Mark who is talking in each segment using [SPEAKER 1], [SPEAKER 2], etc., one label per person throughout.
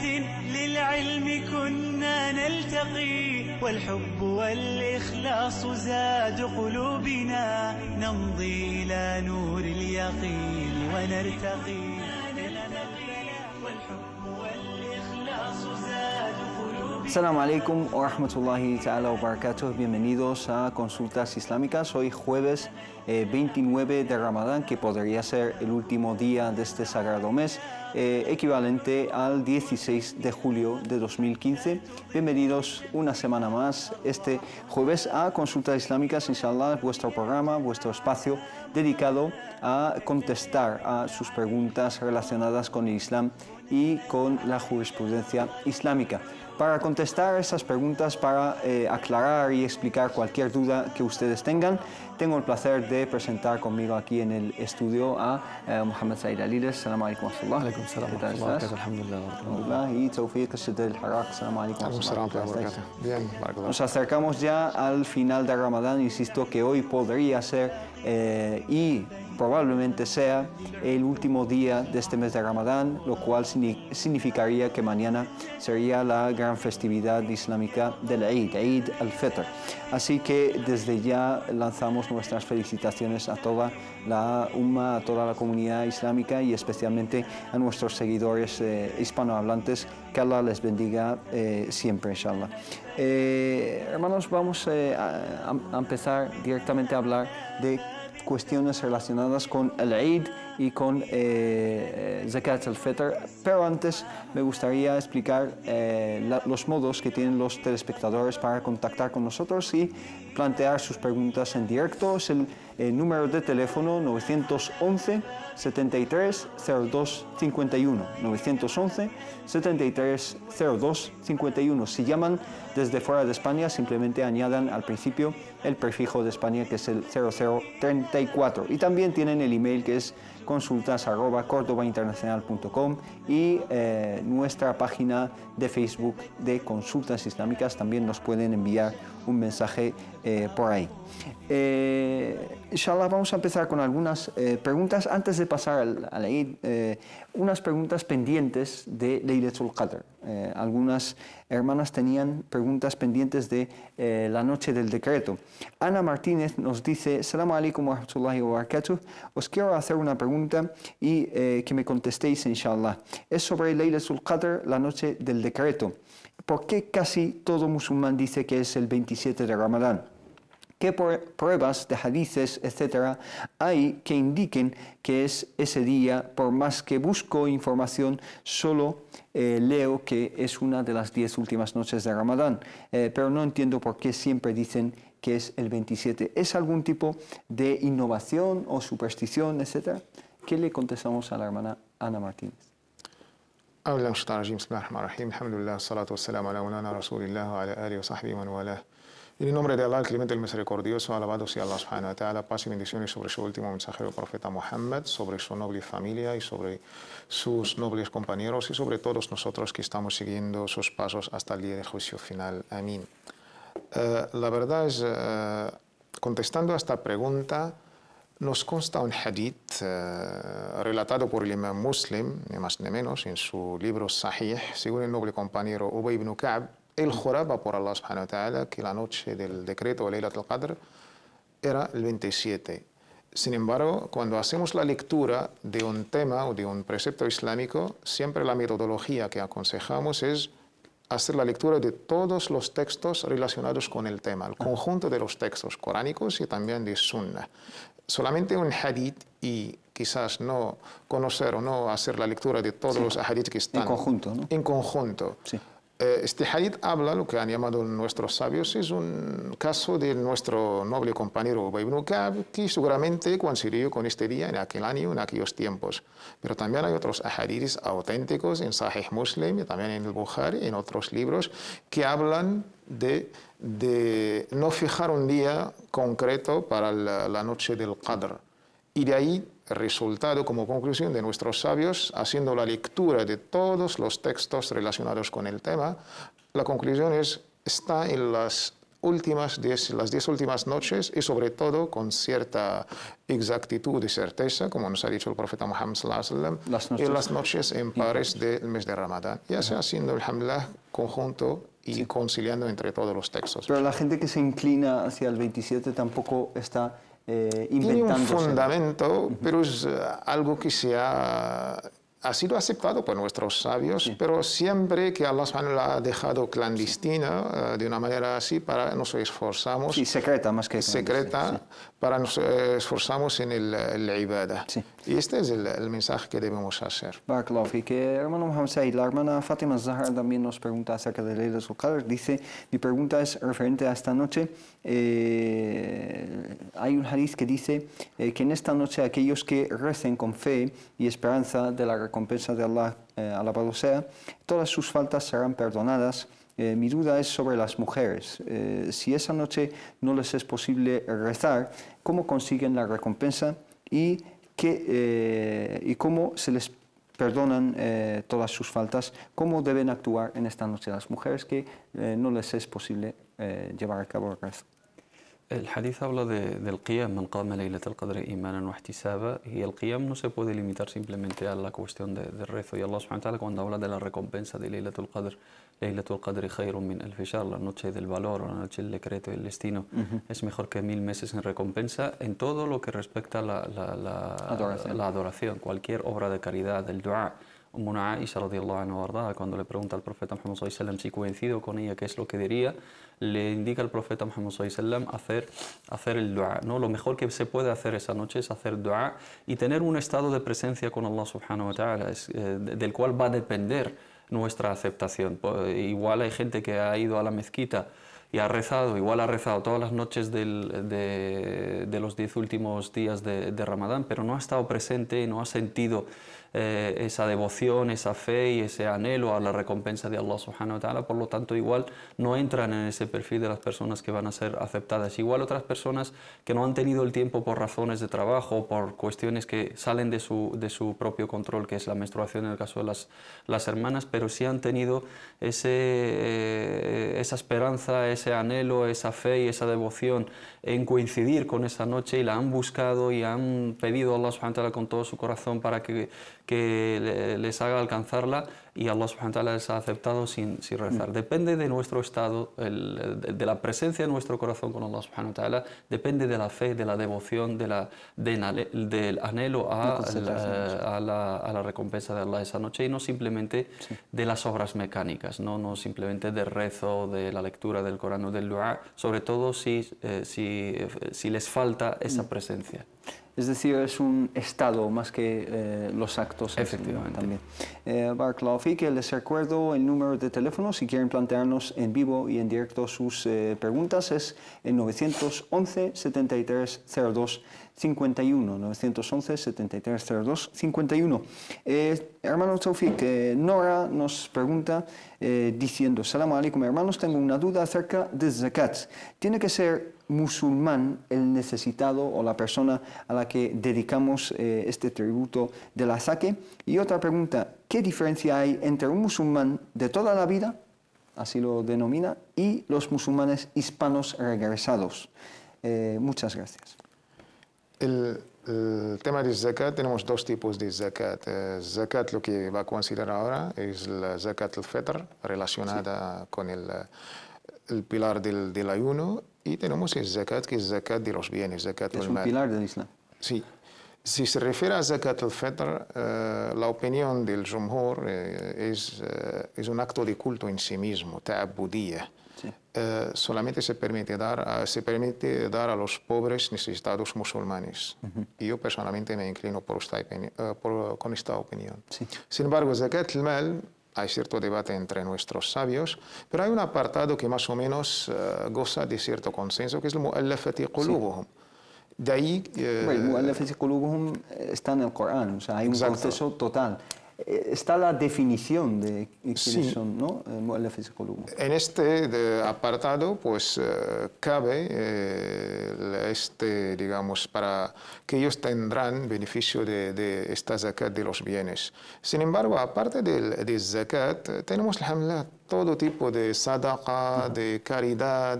[SPEAKER 1] بيت للعلم كنا نلتقي، والحب والإخلاص زاد قلوبنا، نمضي إلى نور اليقين ونرتقي.
[SPEAKER 2] Assalamu alaikum wa rahmatullahi ta'ala wa barakatuh. Bienvenidos a Consultas Islámicas. Hoy jueves 29 de Ramadán, que podría ser el último día de este sagrado mes, equivalente al 16 de julio de 2015. Bienvenidos una semana más este jueves a Consultas Islámicas, inshallah, vuestro programa, vuestro espacio dedicado a contestar a sus preguntas relacionadas con el Islam y con la jurisprudencia islámica. Para contestar esas preguntas, para aclarar y explicar cualquier duda que ustedes tengan, tengo el placer de presentar conmigo aquí en el estudio a Mohamed Said Aliles. Assalamu alaikum wa rahmatullah.
[SPEAKER 3] Alaikum salam wa rahmatullah. Alhamdulillah.
[SPEAKER 2] Y Tawfiq Shid al-Haraq. Assalamu alaikum wa rahmatullah.
[SPEAKER 3] Bien,
[SPEAKER 2] nos acercamos ya al final de Ramadán. Insisto que hoy podría ser y probablemente sea el último día de este mes de Ramadán, lo cual significaría que mañana sería la gran festividad islámica del Eid, Eid al-Fitr. Así que desde ya lanzamos nuestras felicitaciones a toda la Umma, a toda la comunidad islámica y especialmente a nuestros seguidores hispanohablantes. Que Allah les bendiga siempre, inshallah. Hermanos, vamos a empezar directamente a hablar de cuestiones relacionadas con el Eid y con Zakat al-Fitr, pero antes me gustaría explicar los modos que tienen los telespectadores para contactar con nosotros y plantear sus preguntas en directo. Es el número de teléfono 911 73 02 51, 911 73 02 51. Si llaman desde fuera de España, simplemente añadan al principio el prefijo de España, que es el 0034. Y también tienen el email, que es consultas@cordobainternacional.com, y nuestra página de Facebook de Consultas Islámicas. También nos pueden enviar un mensaje por ahí. Inshallah, vamos a empezar con algunas preguntas. Antes de pasar al Eid, unas preguntas pendientes de Laylatul Qadr. Algunas hermanas tenían preguntas pendientes de la noche del decreto. Ana Martínez nos dice: Assalamu alaikum wa rahmatullahi wa barakatuh. Os quiero hacer una pregunta y que me contestéis, inshallah. Es sobre Laylatul Qadr, la noche del decreto. ¿Por qué casi todo musulmán dice que es el 27 de Ramadán? ¿Qué pruebas de hadices, etcétera, hay que indiquen que es ese día? Por más que busco información, solo leo que es una de las 10 últimas noches de Ramadán, pero no entiendo por qué siempre dicen que es el 27. ¿Es algún tipo de innovación o superstición, etcétera? ¿Qué le contestamos a la hermana Ana Martínez?
[SPEAKER 3] Alhamdulillah, salatu wassalamu ala ulana rasulillah wa ala alihi wa sahbihi wa wala. En el nombre de Allah, el clemente, el misericordioso, alabado sea Allah subhanahu wa ta'ala, paz y bendiciones sobre su último mensajero, el profeta Muhammad, sobre su noble familia y sobre sus nobles compañeros y sobre todos nosotros que estamos siguiendo sus pasos hasta el día del juicio final. Amén. La verdad es, contestando a esta pregunta, nos consta un hadith relatado por el imam Muslim, ni más ni menos, en su libro Sahih, según el noble compañero Ubay ibn Ka'b. Él juraba por Allah subhanahu wa ta'ala que la noche del decreto Laylatul Qadr era el 27. Sin embargo, cuando hacemos la lectura de un tema o de un precepto islámico, siempre la metodología que aconsejamos es hacer la lectura de todos los textos relacionados con el tema, el conjunto de los textos coránicos y también de Sunnah. Solamente un hadith y quizás no conocer o no hacer la lectura de todos los hadith que están
[SPEAKER 2] en conjunto, ¿no?
[SPEAKER 3] En conjunto. Sí. Este hadith habla, lo que han llamado nuestros sabios, es un caso de nuestro noble compañero Ubay ibn Ka'b, que seguramente coincidió con este día en aquel año, en aquellos tiempos. Pero también hay otros hadiths auténticos en Sahih Muslim y también en el Bukhari, en otros libros, que hablan de no fijar un día concreto para la noche del Qadr. Y de ahí el resultado como conclusión de nuestros sabios, haciendo la lectura de todos los textos relacionados con el tema, la conclusión está en las las 10 últimas noches y sobre todo con cierta exactitud y certeza, como nos ha dicho el profeta Muhammad sallallahu alaihi wasallam, y las noches impares del mes de Ramadán, ya sea haciendo el alhamdulillah conjunto y conciliando entre todos los textos.
[SPEAKER 2] Pero la gente que se inclina hacia el 27 tampoco está inventándose.
[SPEAKER 3] Tiene un fundamento, pero es algo que ha sido aceptado por nuestros sabios, pero siempre que Allah subhanahu wa ta'ala ha dejado clandestina, de una manera así, para nos esforzamos.
[SPEAKER 2] Sí, secreta más que
[SPEAKER 3] secreta, sí. Para nos esforzamos en el ibadah. Sí. Y este es el mensaje que debemos hacer.
[SPEAKER 2] Barakallahu fik. Hermano Mohamed Said, la hermana Fátima Zahra también nos pregunta acerca de Laylatul Qadr. Dice, mi pregunta es referente a esta noche. Hay un hadith que dice que en esta noche aquellos que recen con fe y esperanza de la recompensa de Allah, alabado sea, todas sus faltas serán perdonadas. Mi duda es sobre las mujeres. Si esa noche no les es posible rezar, ¿cómo consiguen la recompensa y cómo se les perdonan todas sus faltas? ¿Cómo deben actuar en esta noche las mujeres que no les es posible llevar a cabo el rezo?
[SPEAKER 4] El hadith habla del qiyam, man qama laylatul qadr imanan wa ihtisaba, y el qiyam no se puede limitar simplemente a la cuestión del rezo. Y Allah subhanahu wa ta'ala, cuando habla de la recompensa de Laylatul Qadr khayrun min alfi shahr, la noche del valor, la noche del decreto y el destino, es mejor que 1000 meses en recompensa en todo lo que respecta a la adoración, cualquier obra de caridad, el dua. Ummuna Aisha radiyallahu anha warda, cuando le pregunta al profeta Muhammad sallallahu alaihi wasallam si coincido con ella, qué es lo que diría, le indica al profeta Muhammad sallallahu alaihi wasallam hacer el dua, ¿no? Lo mejor que se puede hacer esa noche es hacer dua y tener un estado de presencia con Allah subhanahu wa ta'ala, del cual va a depender nuestra aceptación. Igual hay gente que ha ido a la mezquita y ha rezado, igual ha rezado todas las noches de los 10 últimos días de Ramadán, pero no ha estado presente, no ha sentido esa devoción, esa fe y ese anhelo a la recompensa de Allah subhanahu wa ta'ala. Por lo tanto, igual no entran en ese perfil de las personas que van a ser aceptadas. Igual otras personas que no han tenido el tiempo por razones de trabajo, por cuestiones que salen de su propio control, que es la menstruación en el caso de las hermanas, pero sí han tenido esa esperanza, ese anhelo, esa fe y esa devoción en coincidir con esa noche, y la han buscado y han pedido a Allah subhanahu wa ta'ala con todo su corazón para que les haga alcanzarla, y Allah subhanahu wa ta'ala les ha aceptado sin rezar. Depende de nuestro estado, de la presencia de nuestro corazón con Allah subhanahu wa ta'ala, depende de la fe, de la devoción, del anhelo a la recompensa de Allah esa noche, y no simplemente de las obras mecánicas, no simplemente de rezo, de la lectura del Corán o del dua, sobre todo si les falta esa presencia.
[SPEAKER 2] Es decir, es un estado más que los actos.
[SPEAKER 4] Efectivamente.
[SPEAKER 2] También. Barakallahu fik, les recuerdo el número de teléfono si quieren plantearnos en vivo y en directo sus preguntas, es el 911 73 02 51, 911 73 02 51. Hermano Taufik, Nora nos pregunta diciendo: Salamu alaikum, hermanos, tengo una duda acerca de zakat. ¿Tiene que ser musulmán el necesitado o la persona a la que dedicamos este tributo de la zaque? Y otra pregunta: ¿qué diferencia hay entre un musulmán de toda la vida, así lo denomina, y los musulmanes hispanos regresados? Muchas gracias.
[SPEAKER 3] El tema de zakat, tenemos dos tipos de zakat. Zakat, lo que va a considerar ahora, es la zakat al-fitr, relacionada con el pilar del ayuno, y tenemos el zakat, que es zakat de los bienes, zakat al-mal.
[SPEAKER 2] Es un pilar del Islam.
[SPEAKER 3] Sí. Si se refiere a zakat al-fitr, la opinión del jumhur es un acto de culto en sí mismo, ta'abudiyya. Sí. Solamente se permite dar a los pobres necesitados musulmanes. Y yo personalmente me inclino con esta opinión. Sí. Sin embargo, zakat al-mal, hay cierto debate entre nuestros sabios, pero hay un apartado que más o menos goza de cierto consenso, que es el mu'allafati qulubuhum. De ahí...
[SPEAKER 2] el mu'allafati qulubuhum está en el Corán, o sea, hay un proceso total. está la definición de quiénes
[SPEAKER 3] Sí.
[SPEAKER 2] son, ¿no? Mu'allaf al-qulub.
[SPEAKER 3] En este apartado, pues cabe, digamos, para que ellos tendrán beneficio de esta zakat de los bienes. Sin embargo, aparte del zakat, tenemos, alhamdulillah, todo tipo de sadaqa, de caridad,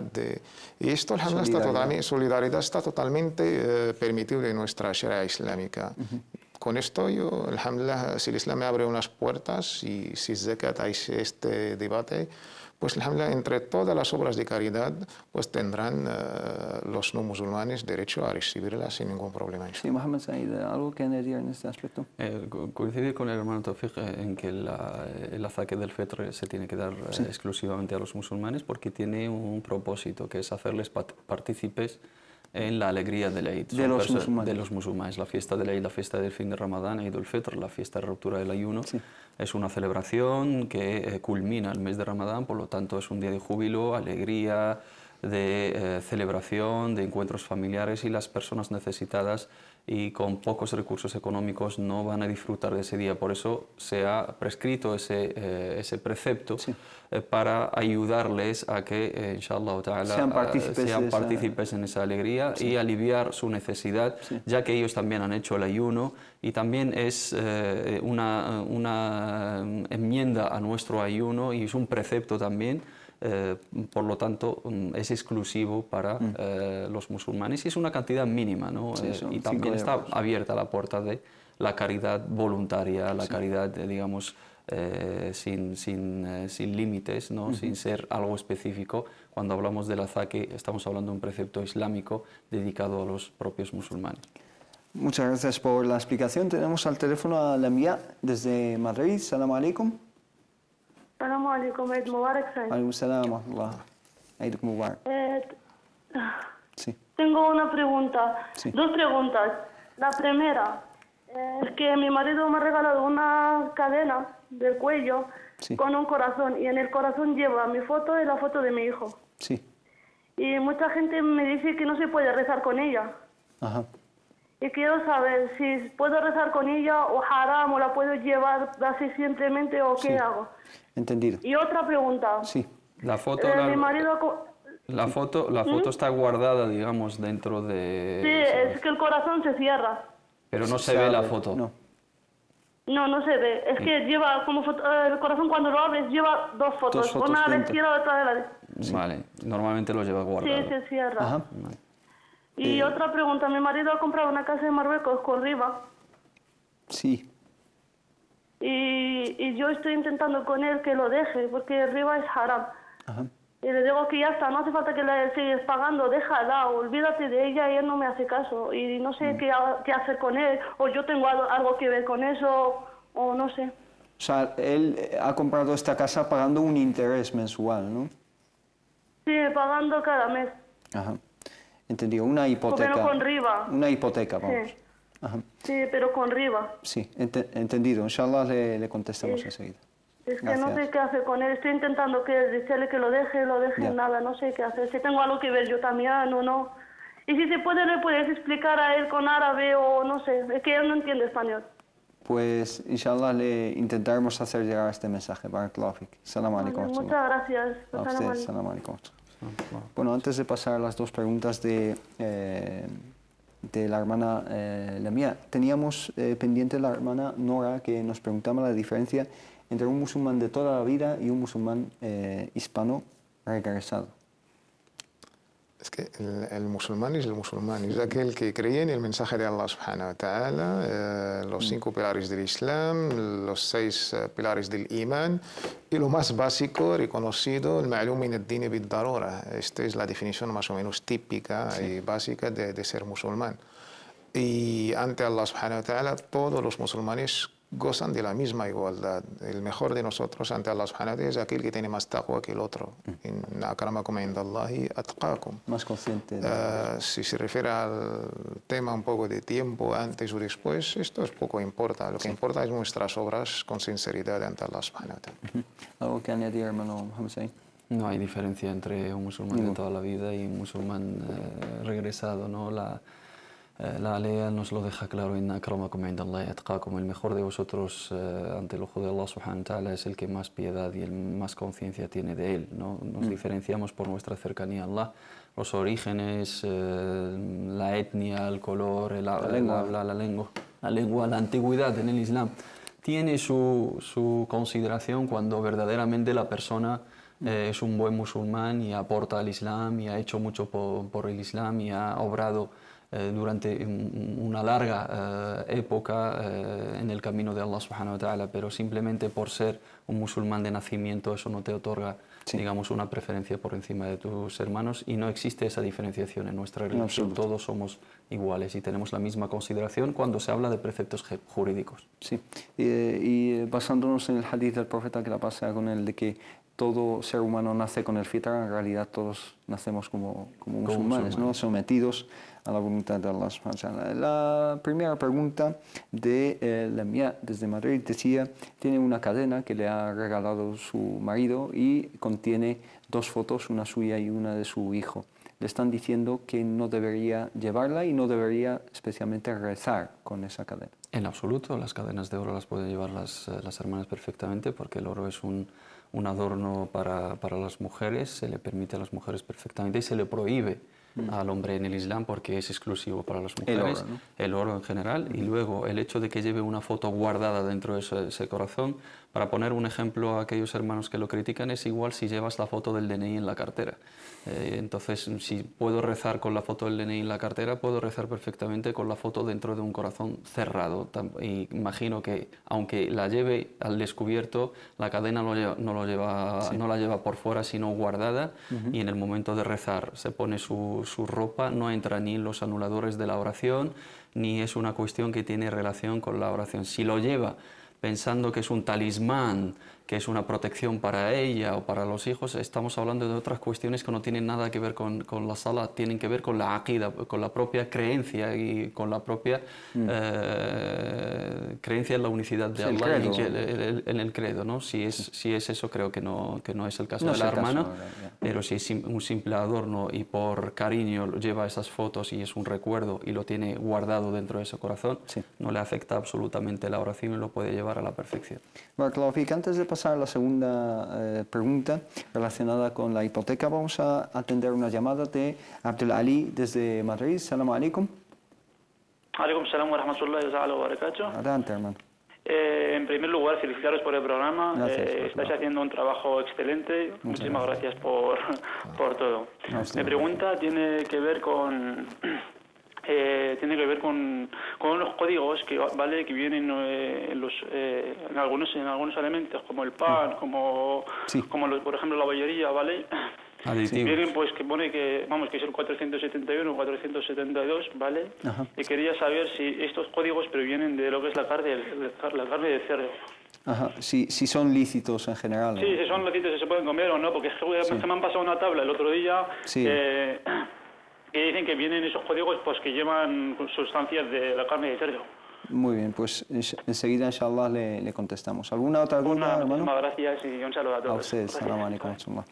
[SPEAKER 3] y esto, alhamdulillah, solidaridad está totalmente permitido en nuestra sharia islámica. Con esto yo, alhamdulillah, si el Islam me abre unas puertas y si zakat hay este debate, pues alhamdulillah, entre todas las obras de caridad, pues tendrán los no musulmanes derecho a recibirlas sin ningún problema.
[SPEAKER 2] Sí, Mohamed Said, ¿algo que añadir en este aspecto?
[SPEAKER 4] Coincidir con el hermano Tawfiq en que el zakat del fitr se tiene que dar exclusivamente a los musulmanes porque tiene un propósito, que es hacerles partícipes en la alegría del Eid.
[SPEAKER 2] De los
[SPEAKER 4] musulmanes. La fiesta del Eid, la fiesta del fin de Ramadán, Eid al-Fitr, la fiesta de ruptura del ayuno, es una celebración que culmina el mes de Ramadán, por lo tanto es un día de júbilo, alegría, de celebración, de encuentros familiares, y las personas necesitadas y con pocos recursos económicos no van a disfrutar de ese día. Por eso se ha prescrito ese precepto para ayudarles a que, inshallah ta'ala, sean partícipes en esa alegría y aliviar su necesidad, ya que ellos también han hecho el ayuno y también es una enmienda a nuestro ayuno y es un precepto también. Por lo tanto, es exclusivo para los musulmanes y es una cantidad mínima, ¿no? Y también está abierta la puerta de la caridad voluntaria, la caridad, digamos, sin límites, ¿no? Sin ser algo específico. Cuando hablamos de la zakat, estamos hablando de un precepto islámico dedicado a los propios musulmanes.
[SPEAKER 2] Muchas gracias por la explicación. Tenemos al teléfono a Lamia desde Madrid. Salam alaikum.
[SPEAKER 5] Assalamu alaikum, Eid Mubarak.
[SPEAKER 2] Alaikum salam wa rahmatullah. Eid Mubarak. Sí.
[SPEAKER 5] Tengo una pregunta,
[SPEAKER 2] Sí.
[SPEAKER 5] 2 preguntas. La primera es que mi marido me ha regalado una cadena del cuello con un corazón y en el corazón lleva mi foto y la foto de mi hijo.
[SPEAKER 2] Sí.
[SPEAKER 5] Y mucha gente me dice que no se puede rezar con ella.
[SPEAKER 2] Ajá.
[SPEAKER 5] Y quiero saber si puedo rezar con ella o haram o la puedo llevar así simplemente o qué hago.
[SPEAKER 2] Entendido.
[SPEAKER 5] Y otra pregunta.
[SPEAKER 2] Sí.
[SPEAKER 4] La foto,
[SPEAKER 5] Mi marido...
[SPEAKER 4] la foto está guardada, digamos, dentro de...
[SPEAKER 5] Sí, es que el corazón se cierra.
[SPEAKER 4] Pero no se ve la foto.
[SPEAKER 2] No.
[SPEAKER 5] No se ve. Es que lleva como el corazón cuando lo abres lleva 2 fotos.
[SPEAKER 2] Dos fotos
[SPEAKER 5] una a la
[SPEAKER 2] dentro.
[SPEAKER 5] izquierda y otra a la derecha.
[SPEAKER 4] Vale, normalmente lo lleva guardado.
[SPEAKER 5] Sí, se cierra.
[SPEAKER 2] Ajá.
[SPEAKER 5] Y otra pregunta. Mi marido ha comprado una casa en Marruecos con riba.
[SPEAKER 2] Sí.
[SPEAKER 5] Y yo estoy intentando con él que lo deje, porque riba es haram.
[SPEAKER 2] Ajá.
[SPEAKER 5] Y le digo que ya está, no hace falta que le sigues pagando, déjala, olvídate de ella, y él no me hace caso. Y no sé qué hacer con él, o yo tengo algo que ver con eso, o no sé.
[SPEAKER 2] O sea, él ha comprado esta casa pagando un interés mensual, ¿no?
[SPEAKER 5] Sí, pagando cada mes.
[SPEAKER 2] Ajá. Entendido. Una hipoteca.
[SPEAKER 5] Pero con riba.
[SPEAKER 2] Una hipoteca, vamos.
[SPEAKER 5] Sí.
[SPEAKER 2] Ajá.
[SPEAKER 5] Sí, pero con riba.
[SPEAKER 2] Sí, entendido. Inshallah le contestamos enseguida.
[SPEAKER 5] Es que
[SPEAKER 2] Gracias.
[SPEAKER 5] no sé qué hacer con él. Estoy intentando decirle que lo deje,
[SPEAKER 2] Ya.
[SPEAKER 5] nada, no sé qué hacer. Si tengo algo que ver yo también o no. Y si se puede, le puedes explicar a él con árabe o no sé. Es que él no entiende español.
[SPEAKER 2] Pues, inshallah, le intentaremos hacer llegar este mensaje. Barakallahu fik. Salam alaikum.
[SPEAKER 5] Vale, muchas gracias.
[SPEAKER 2] A
[SPEAKER 5] Salam
[SPEAKER 2] usted,
[SPEAKER 5] alaikum.
[SPEAKER 2] salam alaikum. Bueno, antes de pasar a las 2 preguntas de la hermana Lamia, teníamos pendiente la hermana Nora, que nos preguntaba la diferencia entre un musulmán de toda la vida y un musulmán hispano regresado.
[SPEAKER 3] Es que el musulmán es el musulmán, es aquel que cree en el mensaje de Allah subhanahu wa ta'ala, los 5 pilares del Islam, los 6 pilares del Imán y lo más básico, reconocido, el ma'lum min ad-din bid-darura. Esta es la definición más o menos típica y básica de ser musulmán. Y ante Allah subhanahu wa ta'ala, todos los musulmanes gozan de la misma igualdad. El mejor de nosotros ante Allah subhanahu wa ta'ala es aquel que tiene más taqwa que el otro. Inna akramakum indallahi atqakum.
[SPEAKER 2] Más consciente.
[SPEAKER 3] Si se refiere al tema un poco de tiempo, antes o después, esto es poco importa. Lo que importa es nuestras obras con sinceridad ante Allah subhanahu wa ta'ala.
[SPEAKER 2] ¿Algo que añadir, hermano Mohamed Said?
[SPEAKER 4] No hay diferencia entre un musulmán de toda la vida y un musulmán regresado, ¿no? La ley nos lo deja claro: Inna akramakum indallahi atqakum. El mejor de vosotros ante el ojo de Allah subhanahu wa ta'ala es el que más piedad y el más conciencia tiene de él, ¿no? Nos diferenciamos por nuestra cercanía a Allah. Los orígenes, la etnia, el color, la lengua, la antigüedad en el Islam tiene su consideración cuando verdaderamente la persona es un buen musulmán y aporta al Islam y ha hecho mucho por el Islam y ha obrado durante una larga época en el camino de Allah subhanahu wa ta'ala, pero simplemente por ser un musulmán de nacimiento eso no te otorga, digamos, una preferencia por encima de tus hermanos, y no existe esa diferenciación en nuestra religión. Todos somos iguales y tenemos la misma consideración cuando se habla de preceptos jurídicos.
[SPEAKER 2] Sí, y basándonos en el hadith del profeta, que la pasa con él, de que todo ser humano nace con el fitra, en realidad todos nacemos como musulmanes, ¿no? Sometidos a la voluntad de Allah subhanahu wa ta'ala. La primera pregunta de Lamia desde Madrid decía: tiene una cadena que le ha regalado su marido y contiene dos fotos, una suya y una de su hijo. Le están diciendo que no debería llevarla y no debería especialmente rezar con esa cadena.
[SPEAKER 4] En absoluto, las cadenas de oro las pueden llevar las hermanas perfectamente, porque el oro es un adorno para las mujeres, se le permite a las mujeres perfectamente y se le prohíbe al hombre en el Islam porque es exclusivo para las mujeres, el oro en general. Y luego el hecho de que lleve una foto guardada dentro de ese corazón, para poner un ejemplo a aquellos hermanos que lo critican, es igual si llevas la foto del DNI en la cartera. Entonces, si puedo rezar con la foto del DNI en la cartera, puedo rezar perfectamente con la foto dentro de un corazón cerrado. Y imagino que, aunque la lleve al descubierto, la cadena no la lleva por fuera, sino guardada, y en el momento de rezar se pone su ropa, no entra ni en los anuladores de la oración, ni es una cuestión que tiene relación con la oración. Si lo lleva pensando que es un talismán, que es una protección para ella o para los hijos, estamos hablando de otras cuestiones que no tienen nada que ver con la sala, tienen que ver con la aqida, con la propia creencia y con la propia creencia en la unicidad de Allah, en el credo, ¿no? Si es eso, creo que no es el caso de la hermana, pero si es un simple adorno y por cariño lleva esas fotos y es un recuerdo y lo tiene guardado dentro de ese corazón, no le afecta absolutamente la oración y lo puede llevar a la perfección.
[SPEAKER 2] Barakallahu fik. Antes de pasar a la segunda pregunta relacionada con la hipoteca, vamos a atender una llamada de Abdul Ali desde Madrid. Salam alaikum.
[SPEAKER 6] Alaikum salam wa rahmatullahi wa barakatuh.
[SPEAKER 2] Adelante, hermano.
[SPEAKER 6] En primer lugar, felicitaros por el programa.
[SPEAKER 2] Gracias,
[SPEAKER 6] estáis haciendo un trabajo excelente. Muchísimas gracias por todo. Mi pregunta tiene que ver con unos códigos que vienen en algunos elementos, como el pan, como por ejemplo la bollería, ¿vale? Vienen, pues, que pone que es el 471 o 472, ¿vale? Ajá. Y quería saber si estos códigos provienen de lo que es la carne de cerdo.
[SPEAKER 2] Ajá. Si son lícitos en general.
[SPEAKER 6] Sí, si son lícitos, si se pueden comer o no, porque es que me han pasado una tabla el otro día que dicen que vienen esos códigos, pues, que llevan sustancias de la carne de cerdo.
[SPEAKER 2] Muy bien, pues enseguida, inshallah, le contestamos. ¿Alguna otra duda, hermano?
[SPEAKER 6] Muchísimas gracias y un saludo a todos.
[SPEAKER 2] A ustedes. Salam alaikum.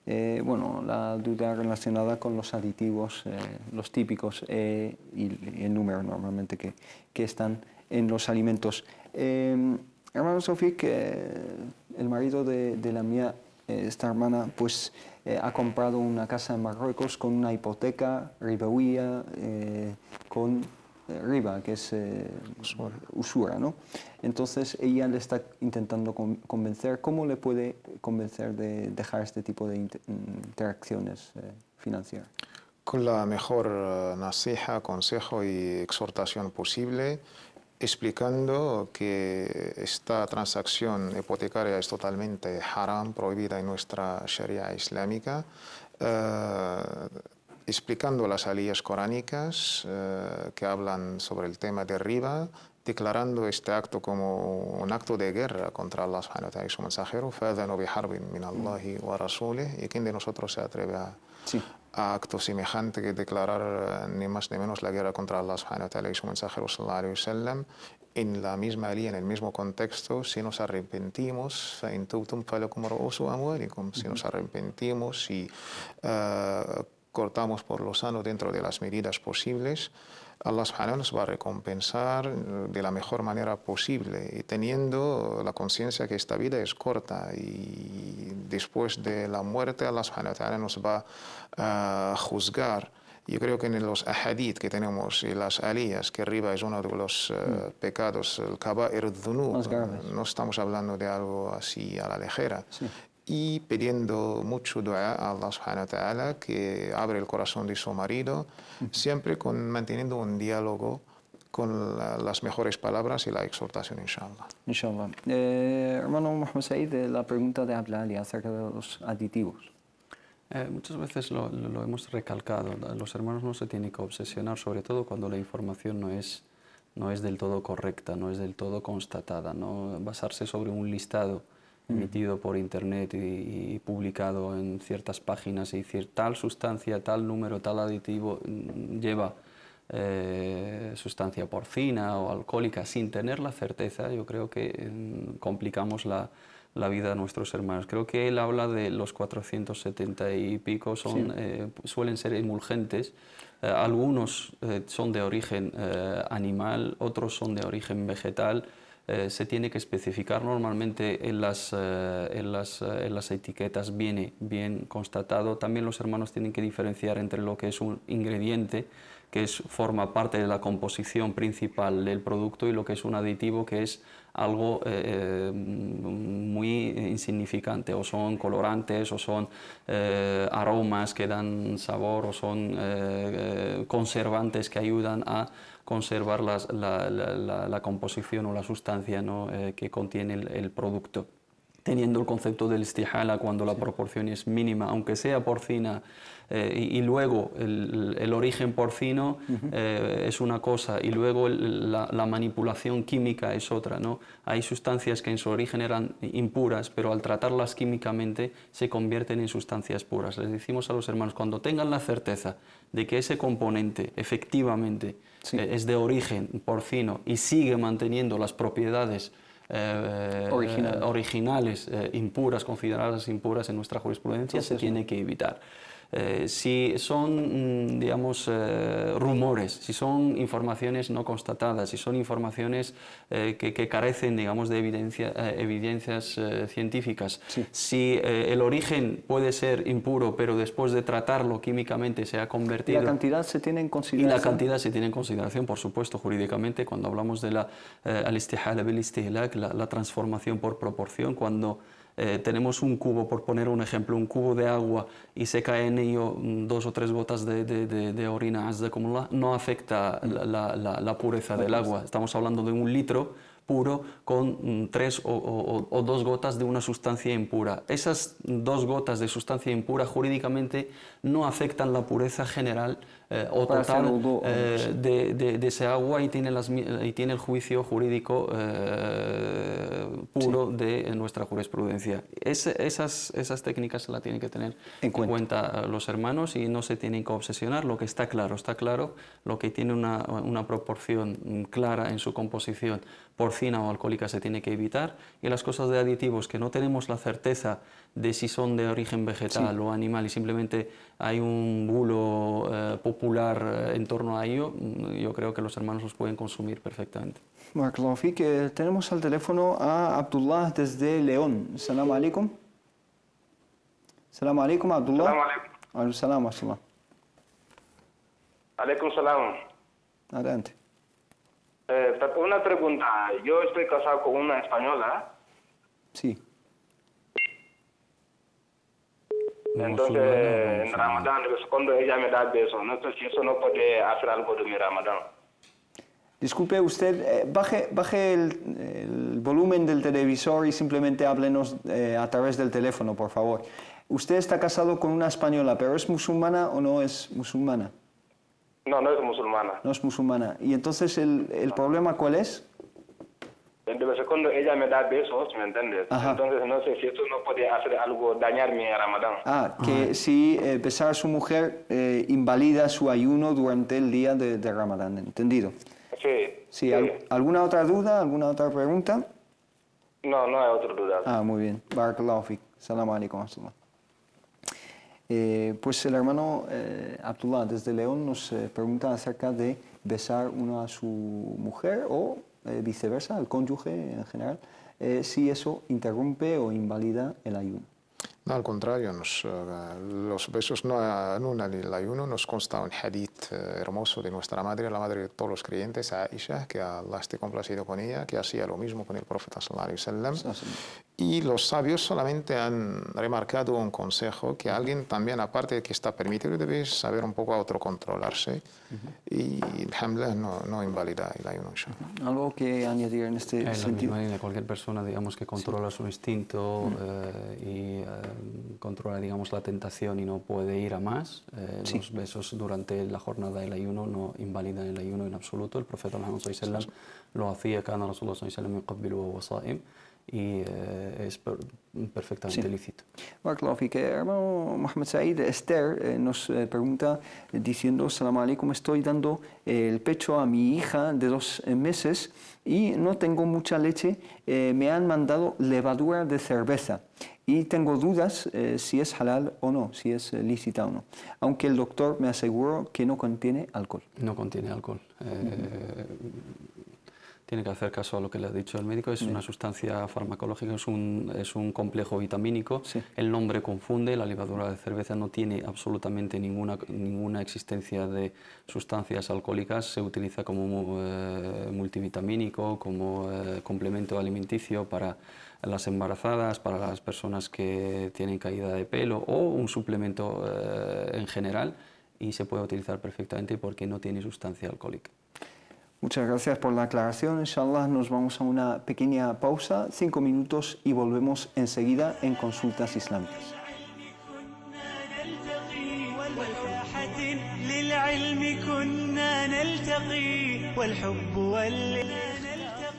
[SPEAKER 2] Bueno, la duda relacionada con los aditivos, los típicos, y el número normalmente que están en los alimentos. Hermano Sofik, el marido de la mía, esta hermana, pues ha comprado una casa en Marruecos con una hipoteca ribawiyya, con riba, que es usura, ¿no? Entonces ella le está intentando convencer. ¿Cómo le puede convencer de dejar este tipo de interacciones financieras?
[SPEAKER 3] Con la mejor nasiha, consejo y exhortación posible, explicando que esta transacción hipotecaria es totalmente haram, prohibida en nuestra sharia islámica, explicando las aliyas coránicas que hablan sobre el tema de riba, declarando este acto como un acto de guerra contra Allah subhanahu wa ta'ala y su mensajero, فَأَذَنُوا بِحَرْبٍ مِنَ اللَّهِ وَرَسُولِهِ. ¿Y quién de nosotros se atreve a acto semejante que declarar ni más ni menos la guerra contra Allah subhanahu wa ta'ala y su mensajero sallallahu alayhi wa sallam? En la misma alía, en el mismo contexto, si nos arrepentimos, فَإِن تُبْتُمْ فَلَكُمْ رُءُوسُ أَمْوَالِكُمْ. Si nos arrepentimos y cortamos por lo sano dentro de las medidas posibles, Allah subhanahu nos va a recompensar de la mejor manera posible y teniendo la conciencia que esta vida es corta y después de la muerte Allah subhanahu wa ta'ala nos va a juzgar. Yo creo que en los ahadith que tenemos y las aliyas, que arriba es uno de los pecados, el kaba'ir al-dhunub, no estamos hablando de algo así a la ligera. Sí. Y pidiendo mucho dua a Allah subhanahu wa ta'ala que abre el corazón de su marido, siempre manteniendo un diálogo con las mejores palabras y la exhortación, inshallah.
[SPEAKER 2] Inshallah. Hermano Mohamed Said, la pregunta de Abdali acerca de los aditivos.
[SPEAKER 4] Muchas veces lo hemos recalcado, los hermanos no se tienen que obsesionar, sobre todo cuando la información no es del todo correcta, no es del todo constatada, no basarse sobre un listado emitido por internet y publicado en ciertas páginas y decir tal sustancia, tal número, tal aditivo lleva sustancia porcina o alcohólica sin tener la certeza. Yo creo que complicamos la vida de nuestros hermanos. Creo que él habla de los 470 y pico, suelen ser emulgentes. Algunos son de origen animal, otros son de origen vegetal. Se tiene que especificar normalmente en las etiquetas, viene bien constatado. También los hermanos tienen que diferenciar entre lo que es un ingrediente, que forma parte de la composición principal del producto, y lo que es un aditivo, que es algo muy insignificante, o son colorantes, o son aromas que dan sabor, o son conservantes que ayudan a conservar la composición o la sustancia, ¿no?, que contiene el producto. Teniendo el concepto del istihala, cuando la proporción es mínima, aunque sea porcina, y luego el origen porcino es una cosa, y luego la manipulación química es otra, ¿no? Hay sustancias que en su origen eran impuras, pero al tratarlas químicamente se convierten en sustancias puras. Les decimos a los hermanos, cuando tengan la certeza de que ese componente efectivamente es de origen porcino y sigue manteniendo las propiedades originales impuras, consideradas impuras en nuestra jurisprudencia, se tiene que evitar. Si son, digamos, rumores, si son informaciones no constatadas, si son informaciones que carecen, digamos, de evidencias científicas, si el origen puede ser impuro, pero después de tratarlo químicamente se ha convertido...
[SPEAKER 2] ¿La cantidad se tiene en consideración?
[SPEAKER 4] Y la cantidad se tiene en consideración, por supuesto, jurídicamente, cuando hablamos de al-istihala bil-istihlak, la transformación por proporción, cuando tenemos un cubo, por poner un ejemplo, un cubo de agua y se cae en ello 2 o 3 gotas de orina, no afecta la pureza del agua. Estamos hablando de 1 litro puro con 3 o 2 gotas de una sustancia impura. Esas 2 gotas de sustancia impura jurídicamente no afectan la pureza general o total de ese agua, y tiene el juicio jurídico puro de nuestra jurisprudencia. Esas técnicas se las tienen que tener en cuenta los hermanos, y no se tienen que obsesionar. Lo que está claro, lo que tiene una proporción clara en su composición, porcina o alcohólica, se tiene que evitar, y las cosas de aditivos que no tenemos la certeza de si son de origen vegetal o animal y simplemente hay un bulo popular en torno a ello, yo creo que los hermanos los pueden consumir perfectamente.
[SPEAKER 2] Barakallahu fik. Tenemos al teléfono a Abdullah desde León. Salam alaikum. Salam alaikum, Abdullah.
[SPEAKER 7] Salam alaikum.
[SPEAKER 2] Salam alaikum.
[SPEAKER 7] Alaikum salam.
[SPEAKER 2] Adelante.
[SPEAKER 7] Una pregunta. Yo estoy casado con una española.
[SPEAKER 2] Sí.
[SPEAKER 7] Entonces, en Ramadán, cuando ella me da besos, no sé si eso no puede hacer algo de mi Ramadán.
[SPEAKER 2] Disculpe usted, baje el volumen del televisor y simplemente háblenos a través del teléfono, por favor. Usted está casado con una española, pero ¿es musulmana o no es musulmana?
[SPEAKER 7] No, no es musulmana.
[SPEAKER 2] No es musulmana. ¿Y entonces el problema cuál es?
[SPEAKER 7] Entonces, cuando ella me da besos, ¿me entiendes?
[SPEAKER 2] Ajá.
[SPEAKER 7] Entonces, no sé si eso no puede hacer algo, dañar mi Ramadán.
[SPEAKER 2] Que si besar a su mujer invalida su ayuno durante el día de Ramadán, ¿entendido? Sí. ¿Alguna otra duda? ¿Alguna otra pregunta?
[SPEAKER 7] No, no hay otra duda.
[SPEAKER 2] Muy bien. Barakallahu fik. Salam alaikum. Pues el hermano Abdullah desde León nos pregunta acerca de besar uno a su mujer o viceversa, al cónyuge en general, si eso interrumpe o invalida el ayuno.
[SPEAKER 3] No, al contrario, los besos no anulan el ayuno. Nos consta un hadith hermoso de nuestra madre, la madre de todos los creyentes, Aisha, que Allah esté complacido con ella, que hacía lo mismo con el profeta sallallahu alaihi wasallam. Y los sabios solamente han remarcado un consejo, que alguien también, aparte de que está permitido, debe saber un poco autocontrolarse. Y alhamdulillah no invalida el ayuno.
[SPEAKER 2] ¿Algo que añadir en este sentido?
[SPEAKER 4] De cualquier persona, digamos, que controla su instinto y controla, digamos, la tentación y no puede ir a más, los besos durante la jornada del ayuno no invalidan el ayuno en absoluto. El profeta Muhammad sallallahu alaihi wasallam lo hacía, kana Rasulullah sallallahu alaihi wasallam yuqabbilu wa huwa sa'im, y es perfectamente lícito.
[SPEAKER 2] Hermano Mohamed Said, Esther nos pregunta diciendo: Salam alaikum, estoy dando el pecho a mi hija de 2 meses y no tengo mucha leche, me han mandado levadura de cerveza y tengo dudas si es halal o no, si es lícita o no, aunque el doctor me aseguró que no contiene alcohol.
[SPEAKER 4] No contiene alcohol. Tiene que hacer caso a lo que le ha dicho el médico. Es una sustancia farmacológica, es un complejo vitamínico. El nombre confunde. La levadura de cerveza no tiene absolutamente ninguna existencia de sustancias alcohólicas. Se utiliza como multivitamínico, como complemento alimenticio para las embarazadas, para las personas que tienen caída de pelo, o un suplemento en general, y se puede utilizar perfectamente porque no tiene sustancia alcohólica.
[SPEAKER 2] Muchas gracias por la aclaración. Inshallah, nos vamos a una pequeña pausa, 5 minutos, y volvemos enseguida en Consultas Islámicas.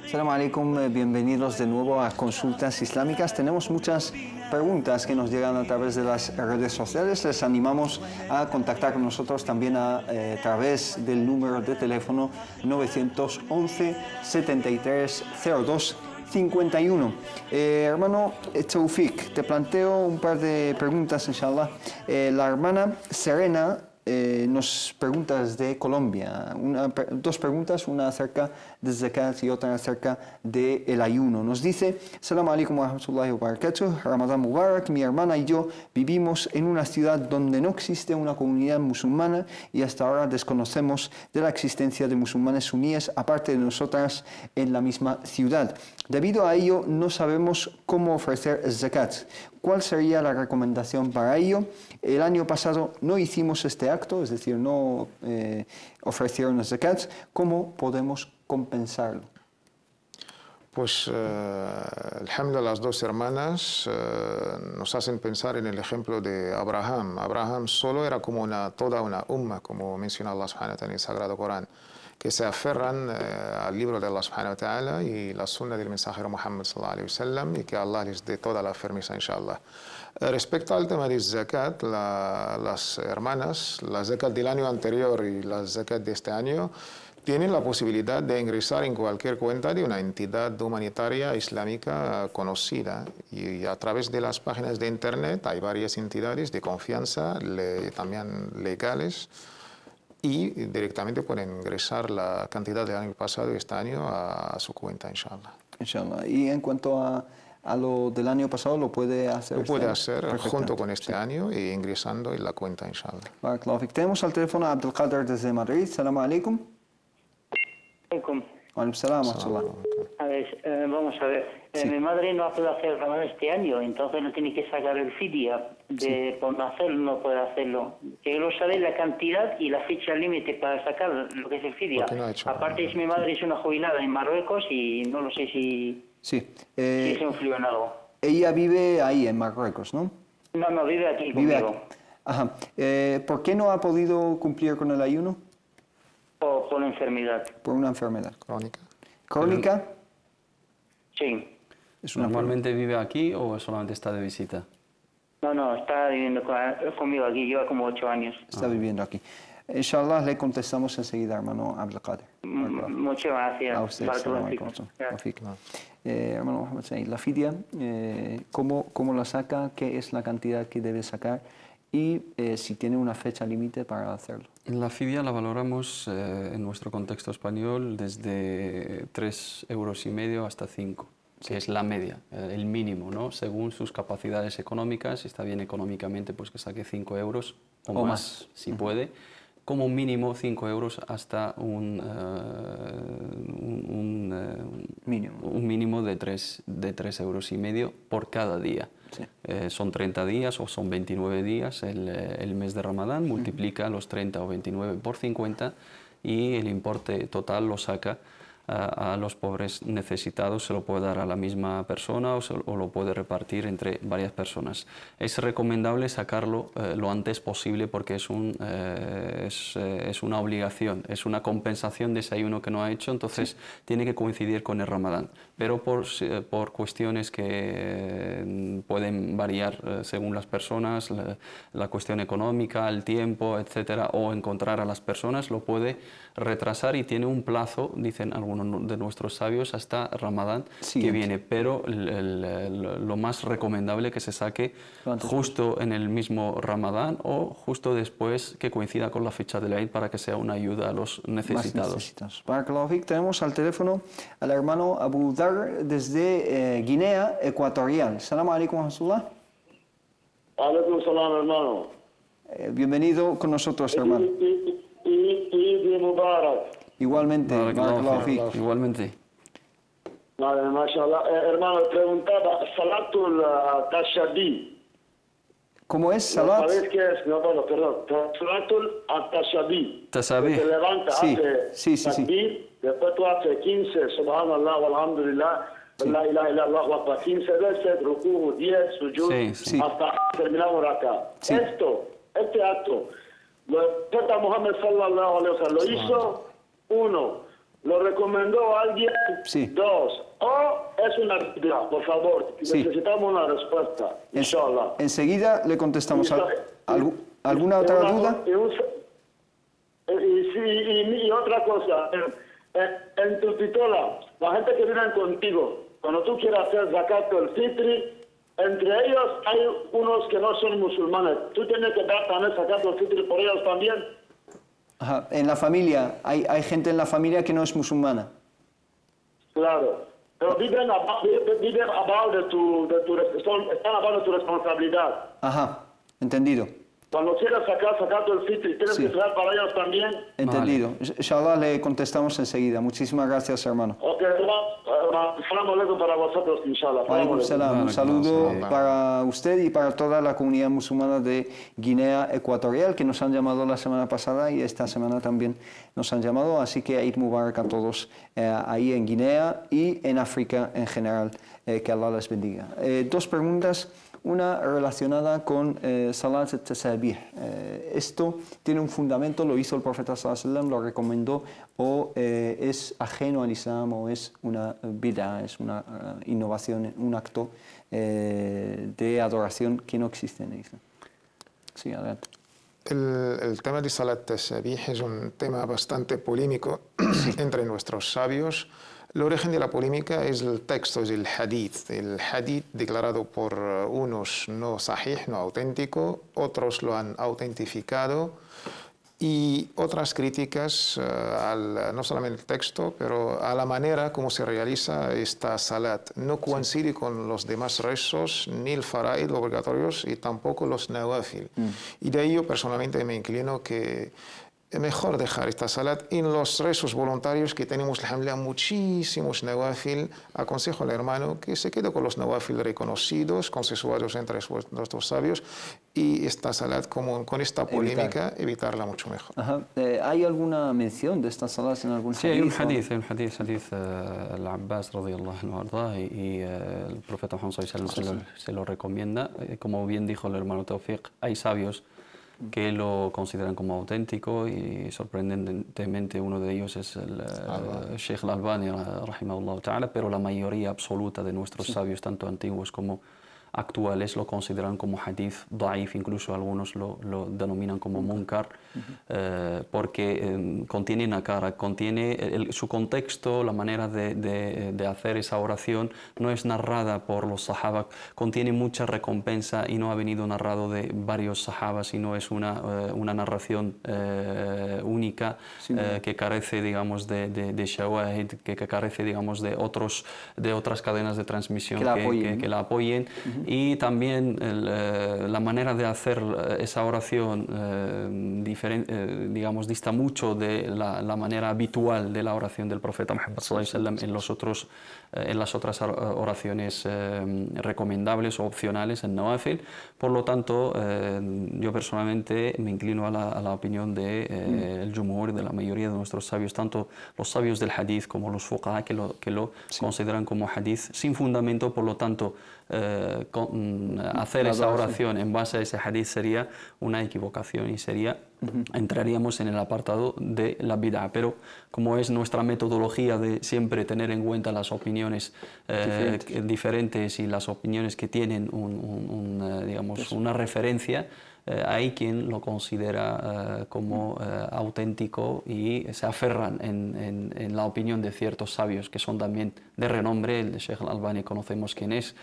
[SPEAKER 2] Assalamu alaikum, bienvenidos de nuevo a Consultas Islámicas. Tenemos muchas preguntas que nos llegan a través de las redes sociales. Les animamos a contactar con nosotros también a través del número de teléfono 911 73 02 51. Hermano Taufik, te planteo un par de preguntas, inshallah. La hermana Serena nos pregunta desde Colombia, 2 preguntas, una acerca de zakat y otra acerca del ayuno. Nos dice: Salam alaikum wa rahmatullahi wa barakatuh, Ramadán Mubarak. Mi hermana y yo vivimos en una ciudad donde no existe una comunidad musulmana y hasta ahora desconocemos de la existencia de musulmanes suníes aparte de nosotras en la misma ciudad. Debido a ello no sabemos cómo ofrecer zakat. ¿Cuál sería la recomendación para ello? El año pasado no hicimos este acto, es decir, no ofrecieron zakat. ¿Cómo podemos compensarlo?
[SPEAKER 3] Pues, alhamdulillah, las 2 hermanas nos hacen pensar en el ejemplo de Abraham. Abraham solo era como toda una umma, como menciona Allah subhanahu wa ta'ala en el Sagrado Corán, que se aferran al libro de Allah subhanahu wa ta'ala y la sunna del mensajero Muhammad sallallahu alaihi wasallam, y que Allah les dé toda la firmeza, inshallah. Respecto al tema de zakat, las hermanas, la zakat del año anterior y la zakat de este año, tienen la posibilidad de ingresar en cualquier cuenta de una entidad humanitaria islámica conocida, y a través de las páginas de internet hay varias entidades de confianza, también legales, y directamente pueden ingresar la cantidad del año pasado y este año a su cuenta, inshallah.
[SPEAKER 2] Inshallah. Y en cuanto a lo del año pasado, ¿lo puede hacer?
[SPEAKER 3] Lo puede hacer junto con este año y ingresando en la cuenta, inshallah.
[SPEAKER 2] Barakallahu fik. Tenemos al teléfono a Abdelkader desde Madrid. Salam alaikum. Salam.
[SPEAKER 8] A ver, vamos a ver. Mi madre no ha podido hacer el Ramadán este año, entonces no tiene que sacar el fidia. Por no hacerlo, no puede hacerlo. Que lo sabe la cantidad y la fecha límite para sacar lo que es el fidia. Aparte, mi madre es una jubilada en Marruecos y no lo sé si se influyó en algo.
[SPEAKER 2] Ella vive ahí, en Marruecos, ¿no?
[SPEAKER 8] No, vive aquí conmigo.
[SPEAKER 2] Ajá. ¿Por qué no ha podido cumplir con el ayuno?
[SPEAKER 8] Por una enfermedad.
[SPEAKER 2] Por una enfermedad.
[SPEAKER 3] ¿Crónica?
[SPEAKER 2] ¿Crónica?
[SPEAKER 8] Sí.
[SPEAKER 4] ¿Normalmente vive aquí o solamente está de visita?
[SPEAKER 8] No, está viviendo conmigo aquí, lleva como 8 años.
[SPEAKER 2] Está viviendo aquí. Inshallah, le contestamos enseguida, hermano Abdelkader.
[SPEAKER 8] Muchas gracias.
[SPEAKER 2] A usted, hermano Mohamed Said, la fidia, ¿cómo la saca? ¿Qué es la cantidad que debe sacar? y si tiene una fecha límite para hacerlo.
[SPEAKER 4] La fidia la valoramos en nuestro contexto español desde 3,5 euros hasta 5, que es la media, el mínimo, ¿no? Según sus capacidades económicas. Si está bien económicamente, pues que saque 5 euros o más, si puede. Como mínimo 5 euros hasta un mínimo de 3,5 euros por cada día. Sí. Son 30 días o son 29 días el mes de Ramadán, multiplica los 30 o 29 por 50 y el importe total lo saca a los pobres necesitados. Se lo puede dar a la misma persona o lo puede repartir entre varias personas. Es recomendable sacarlo lo antes posible porque es una obligación, es una compensación de ese ayuno que no ha hecho, entonces tiene que coincidir con el Ramadán. Pero por cuestiones que pueden variar según las personas, la cuestión económica, el tiempo, etcétera, o encontrar a las personas, lo puede retrasar y tiene un plazo, dicen algunos de nuestros sabios, hasta Ramadán que viene, pero lo más recomendable que se saque justo en el mismo Ramadán o justo después, que coincida con la fecha de la Eid, para que sea una ayuda a los necesitados.
[SPEAKER 2] Tenemos al teléfono al hermano Abu Dhar desde Guinea Ecuatorial. Salam alaikum wa rahmatullah.
[SPEAKER 9] Alaikum salam, hermano.
[SPEAKER 2] Bienvenido con nosotros, hermano.
[SPEAKER 9] Y Mubarak.
[SPEAKER 2] Igualmente,
[SPEAKER 4] igualmente.
[SPEAKER 9] Vale, mashallah. Hermano, preguntaba, Salatul Tashabi.
[SPEAKER 2] ¿Cómo es? Salat.
[SPEAKER 9] ¿Sabéis qué es? No, bueno, perdón. Salatul Tashabi.
[SPEAKER 2] Tashabi.
[SPEAKER 9] Te levanta,
[SPEAKER 2] sí.
[SPEAKER 9] Después tú haces 15, subhanallah, walhamdulillah, la ilaha illallah, wa 15 veces, ruku, 10, sujud, hasta terminamos acá. Este acto, el profeta Muhammad sallallahu alaihi wasallam lo hizo, 1, lo recomendó alguien, 2, o es una bid'a, por favor, necesitamos una respuesta, inshallah.
[SPEAKER 2] Enseguida le contestamos. ¿Alguna otra duda?
[SPEAKER 9] Y otra cosa, en tu titola, la gente que viene contigo, cuando tú quieras hacer zakat al fitri, entre ellos hay unos que no son musulmanes. ¿Tú tienes que dar también zakat al fitri por ellos también?
[SPEAKER 2] Ajá. En la familia, hay gente en la familia que no es musulmana.
[SPEAKER 9] Claro, pero viven abajo están abajo de tu responsabilidad.
[SPEAKER 2] Ajá, entendido.
[SPEAKER 9] Cuando quieras sacar el fitri, tienes que traer para ellos también.
[SPEAKER 2] Entendido. Vale. Inshallah le contestamos enseguida. Muchísimas gracias, hermano.
[SPEAKER 9] Ok, salam alaikum para vosotros, inshallah.
[SPEAKER 2] Un saludo para usted y para toda la comunidad musulmana de Guinea Ecuatorial, que nos han llamado la semana pasada y esta semana también nos han llamado. Así que Eid Mubarak a todos ahí en Guinea y en África en general. Que Allah les bendiga. Dos preguntas. Una relacionada con Salat al-Tasabih. Esto tiene un fundamento, lo hizo el profeta sallallahu alaihi wasallam, lo recomendó, o es ajeno al Islam, o es una bid'a, es una innovación, un acto de adoración que no existe en el Islam. Sí, adelante.
[SPEAKER 3] El tema de Salat al-Tasabih es un tema bastante polémico entre nuestros sabios. El origen de la polémica es el texto, es el hadith declarado por unos no sahih, no auténtico, otros lo han autentificado, y otras críticas no solamente el texto, pero a la manera como se realiza esta salat. No coincide con los demás rezos, ni el faraid obligatorios, y tampoco los nawafil. Y de ello personalmente me inclino que es mejor dejar esta salat. En los rezos voluntarios que tenemos, alhamdulillah, muchísimos nawafil, aconsejo al hermano que se quede con los nawafil reconocidos, consensuados entre nuestros sabios, y esta salat, como con esta polémica, evitarla mucho mejor.
[SPEAKER 2] Ajá. ¿Hay alguna mención de estas salas en algún hadith?
[SPEAKER 4] Sí, hay un hadith al-Abbas radiyallahu anhu, y el profeta Muhammad sallallahu alaihi wasallam se lo recomienda. Como bien dijo el hermano Tawfiq, hay sabios que lo consideran como auténtico, y sorprendentemente uno de ellos es el Sheikh al-Albani, rahimahullah ta'ala, pero la mayoría absoluta de nuestros sabios, tanto antiguos como actuales lo consideran como hadith da'if, incluso algunos lo denominan como munkar, porque contiene nakara, contiene su contexto, la manera de hacer esa oración no es narrada por los sahaba, contiene mucha recompensa y no ha venido narrado de varios sahabas, sino es una narración única, que carece, digamos, de shawahid, que carece, digamos, de otras cadenas de transmisión que la apoyen. Y también la manera de hacer esa oración digamos, dista mucho de la manera habitual de la oración del profeta Muhammad sallallahu alaihi wasallam en las otras oraciones recomendables o opcionales en Nawafil. Por lo tanto, yo personalmente me inclino a la opinión del Jumhur, de la mayoría de nuestros sabios, tanto los sabios del hadith como los fuqaha, que lo consideran como hadith sin fundamento. Por lo tanto, hacer esa oración en base a ese hadith sería una equivocación y entraríamos en el apartado de la bid'a. Pero como es nuestra metodología de siempre tener en cuenta las opiniones diferentes y las opiniones que tienen digamos, una referencia, hay quien lo considera como auténtico y se aferran en la opinión de ciertos sabios que son también de renombre. El Sheikh Al-Albani conocemos quién es,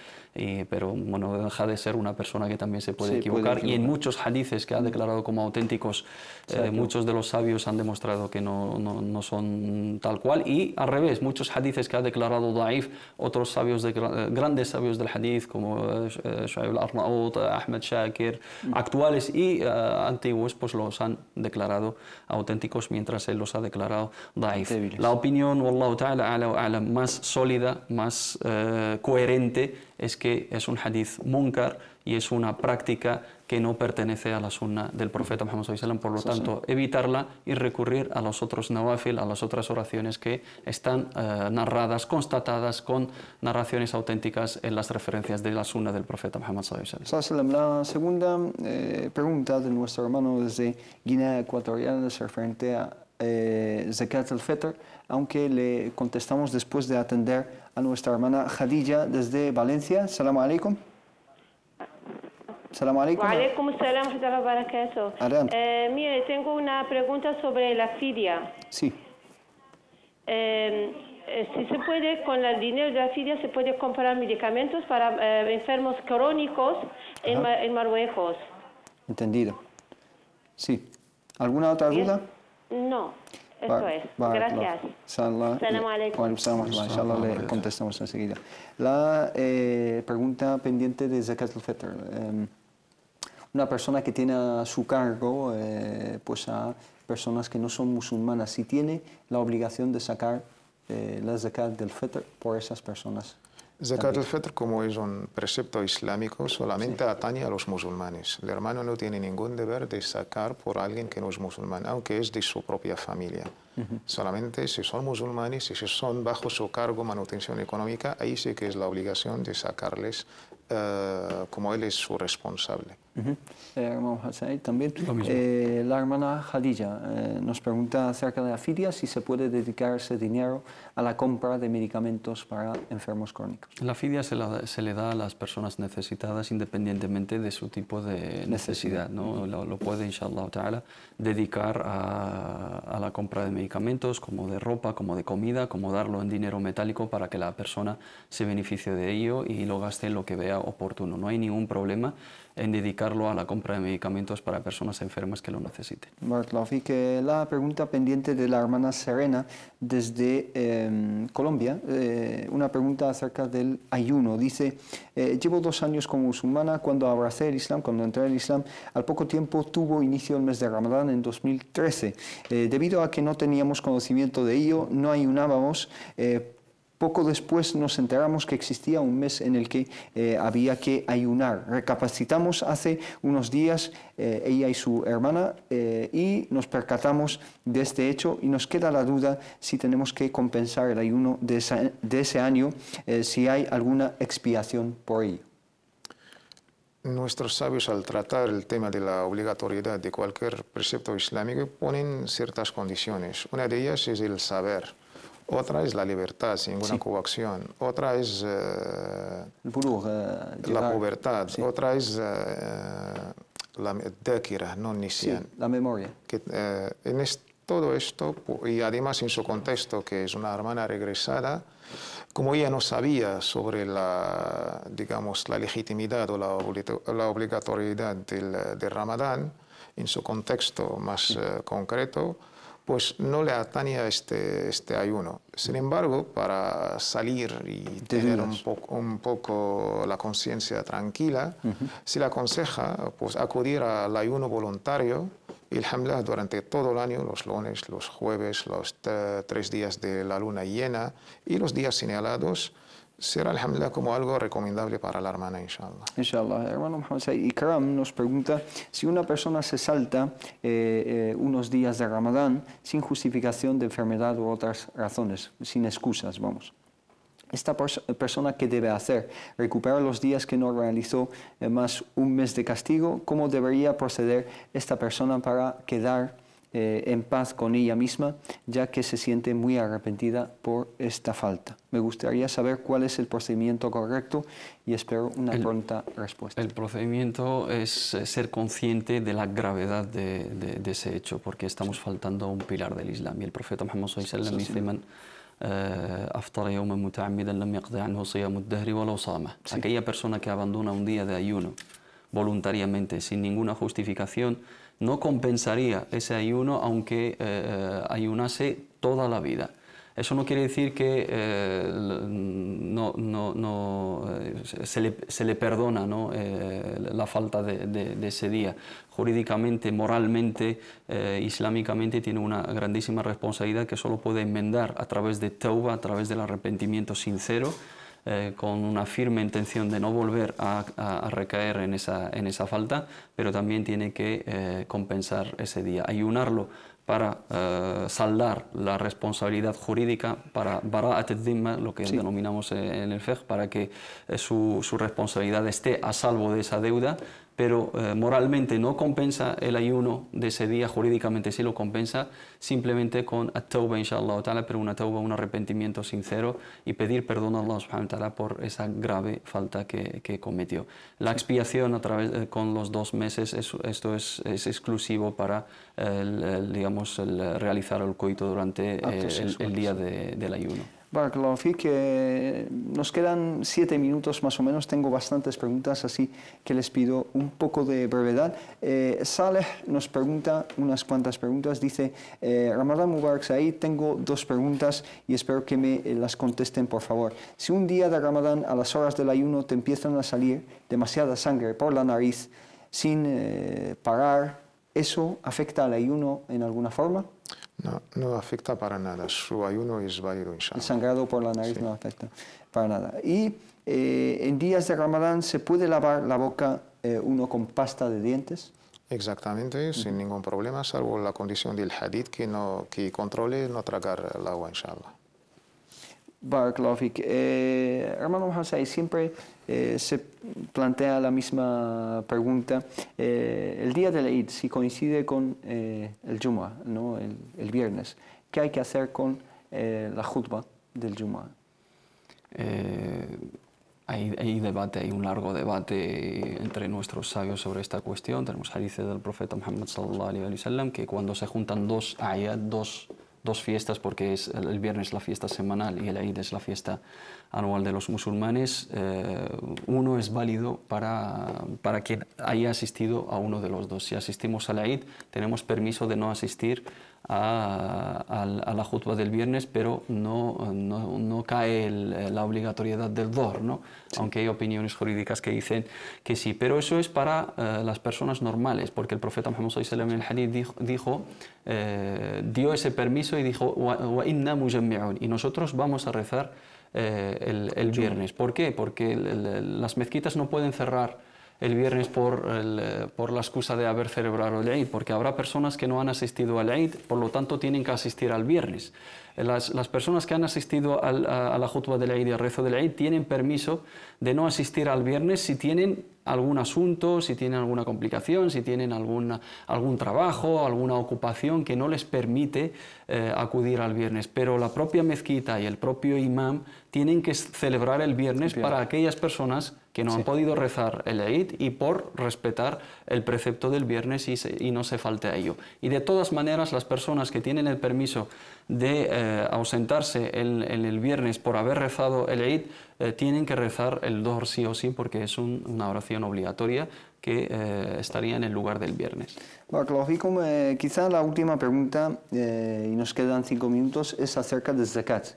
[SPEAKER 4] pero bueno, deja de ser una persona que también se puede equivocar. Y en muchos hadices que ha declarado como auténticos, muchos de los sabios han demostrado que no son tal cual, y al revés, muchos hadices que ha declarado da'if, otros sabios, grandes sabios del hadith como Shu'ayb al-Arnaut, Ahmed Shakir, actuales y antiguos, pues los han declarado auténticos, mientras él los ha declarado da'if. La opinión, wallahu ta'ala a'lam, más sólida, más coherente, es que es un hadith munkar y es una práctica que no pertenece a la sunna del profeta Muhammad sallallahu alaihi wasallam. Por lo tanto, evitarla y recurrir a los otros nawafil, a las otras oraciones que están narradas, constatadas con narraciones auténticas en las referencias de la sunna del profeta Muhammad sallallahu alaihi wasallam.
[SPEAKER 2] La segunda pregunta de nuestro hermano desde Guinea Ecuatorial es referente a Zakat al-Fitr, aunque le contestamos después de atender a nuestra hermana Khadija desde Valencia. Salamu alaikum. Salamu alaikum.
[SPEAKER 10] Wa alaikum assalam wa rahmatullahi wa barakatuh. Mire, tengo una pregunta sobre la fidia.
[SPEAKER 2] Sí.
[SPEAKER 10] Si se puede, con el dinero de la fidia, se puede comprar medicamentos para enfermos crónicos en Marruecos.
[SPEAKER 2] Entendido. Sí. ¿Alguna otra duda?
[SPEAKER 10] No, eso es. Gracias.
[SPEAKER 2] Salamu alaikum. Inshallah le contestamos enseguida. La pregunta pendiente de Zakat al-Fitr. Una persona que tiene a su cargo pues a personas que no son musulmanas, si tiene la obligación de sacar la Zakat del Fitr por esas personas.
[SPEAKER 3] Zakat al-Fitr, como es un precepto islámico, solamente atañe a los musulmanes. El hermano no tiene ningún deber de sacar por alguien que no es musulmán, aunque es de su propia familia. Solamente si son musulmanes y si son bajo su cargo manutención económica, ahí sí que es la obligación de sacarles como él es su responsable.
[SPEAKER 2] Hermano Hassan, también la hermana Khadija nos pregunta acerca de la fidia, si se puede dedicar ese dinero a la compra de medicamentos para enfermos crónicos.
[SPEAKER 4] La fidia se le da a las personas necesitadas independientemente de su tipo de necesidad, ¿no? Lo puede, inshallah ta'ala, dedicar a la compra de medicamentos, como de ropa, como de comida, como darlo en dinero metálico para que la persona se beneficie de ello y lo gaste en lo que vea oportuno. No hay ningún problema en dedicarlo a la compra de medicamentos para personas enfermas que lo necesiten.
[SPEAKER 2] La pregunta pendiente de la hermana Serena desde Colombia, una pregunta acerca del ayuno. Dice, llevo 2 años como musulmana. Cuando abracé el Islam, cuando entré al Islam, al poco tiempo tuvo inicio el mes de Ramadán en 2013. Debido a que no teníamos conocimiento de ello, no ayunábamos. Poco después nos enteramos que existía un mes en el que había que ayunar. Recapacitamos hace unos días, ella y su hermana, y nos percatamos de este hecho y nos queda la duda si tenemos que compensar el ayuno de ese año, si hay alguna expiación por ello.
[SPEAKER 3] Nuestros sabios, al tratar el tema de la obligatoriedad de cualquier precepto islámico, ponen ciertas condiciones. Una de ellas es el saber. Otra es la libertad sin ninguna coacción. Otra es la pubertad. Sí. Otra es la dhakira, no nisyan.
[SPEAKER 2] Sí, la memoria.
[SPEAKER 3] Que, todo esto, y además en su contexto, que es una hermana regresada, como ella no sabía sobre la, digamos, la legitimidad o la obligatoriedad del Ramadán, en su contexto más concreto, pues no le atañía este ayuno. Sin embargo, para salir y tener un poco la conciencia tranquila, se le aconseja pues, acudir al ayuno voluntario y alhamdulillah durante todo el año, los lunes, los jueves, los 3 días de la luna llena y los días señalados, será alhamdulillah como algo recomendable para la hermana, inshallah.
[SPEAKER 2] Inshallah. Hermano Muhammad Said Ikram nos pregunta si una persona se salta unos días de Ramadán sin justificación de enfermedad u otras razones, sin excusas, vamos. ¿Esta persona qué debe hacer? ¿Recuperar los días que no realizó más un mes de castigo? ¿Cómo debería proceder esta persona para quedar en paz con ella misma, ya que se siente muy arrepentida por esta falta? Me gustaría saber cuál es el procedimiento correcto y espero una pronta respuesta.
[SPEAKER 4] El procedimiento es ser consciente de la gravedad de ese hecho, porque estamos faltando a un pilar del Islam. Y el profeta Muhammad sallallahu alaihi wasallam dice: أفطر يوما متعمدا لم يقض عنه صيام الدهر ولو صامه. Aquella persona que abandona un día de ayuno voluntariamente, sin ninguna justificación, no compensaría ese ayuno aunque ayunase toda la vida. Eso no quiere decir que se le perdona, ¿no? La falta de ese día. Jurídicamente, moralmente, islámicamente tiene una grandísima responsabilidad que solo puede enmendar a través de tauba, a través del arrepentimiento sincero, con una firme intención de no volver a recaer en esa falta, pero también tiene que compensar ese día, ayunarlo para saldar la responsabilidad jurídica, para bara'at ad-dhimma, lo que denominamos en el fiqh, para que su responsabilidad esté a salvo de esa deuda, pero moralmente no compensa el ayuno de ese día, jurídicamente sí lo compensa, simplemente con at-tawba, inshallah ta'ala, pero una tawba, un arrepentimiento sincero y pedir perdón a Allah subhanahu wa ta'ala por esa grave falta que cometió. La expiación a través, con los 2 meses, esto es exclusivo para digamos, realizar el coito durante el día del ayuno.
[SPEAKER 2] Barakallahu fik, nos quedan 7 minutos más o menos, tengo bastantes preguntas, así que les pido un poco de brevedad. Saleh nos pregunta unas cuantas preguntas, dice: Ramadán Mubarak Said, tengo 2 preguntas y espero que me las contesten por favor. Si un día de Ramadán a las horas del ayuno te empiezan a salir demasiada sangre por la nariz sin parar, ¿eso afecta al ayuno en alguna forma?
[SPEAKER 3] No afecta para nada, su ayuno es válido, inshallah.
[SPEAKER 2] El sangrado por la nariz no afecta para nada. Y en días de Ramadán, ¿se puede lavar la boca uno con pasta de dientes?
[SPEAKER 3] Exactamente, sin ningún problema, salvo la condición del hadith que controle no tragar el agua, inshallah.
[SPEAKER 2] Barakallahu fik. Hermano Muhammad Said, siempre se plantea la misma pregunta. El día del Eid, si coincide con el Jumu'ah, ¿no? el viernes, ¿qué hay que hacer con la khutbah del Jumu'ah?
[SPEAKER 4] Hay debate, hay un largo debate entre nuestros sabios sobre esta cuestión. Tenemos hadices del profeta Muhammad sallallahu alaihi wasallam que cuando se juntan dos ayat, dos fiestas, porque es el viernes la fiesta semanal y el Eid es la fiesta anual de los musulmanes, uno es válido para quien haya asistido a uno de los dos. Si asistimos al Eid, tenemos permiso de no asistir a la khutbah del viernes, pero no cae la obligatoriedad del Dhuhr, ¿no? Sí. Aunque hay opiniones jurídicas que dicen que sí, pero eso es para las personas normales, porque el profeta Muhammad sallallahu alaihi wasallam en el hadith dio ese permiso y dijo: "Wa inna mujammi'un", y nosotros vamos a rezar el viernes. ¿Por qué? Porque las mezquitas no pueden cerrar el viernes por la excusa de haber celebrado el Eid, porque habrá personas que no han asistido al Eid, por lo tanto tienen que asistir al viernes. Las personas que han asistido a la jutba del Eid y al rezo del Eid tienen permiso de no asistir al viernes si tienen algún asunto, si tienen alguna complicación, si tienen algún trabajo, alguna ocupación que no les permite acudir al viernes. Pero la propia mezquita y el propio imam tienen que celebrar el viernes para aquellas personas que no han podido rezar el Eid y por respetar el precepto del viernes y no se falte a ello. Y de todas maneras, las personas que tienen el permiso de ausentarse en el viernes por haber rezado el Eid tienen que rezar el Dohr sí o sí, porque es una oración obligatoria que estaría en el lugar del viernes.
[SPEAKER 2] Quizá la última pregunta, y nos quedan 5 minutos, es acerca del zakat.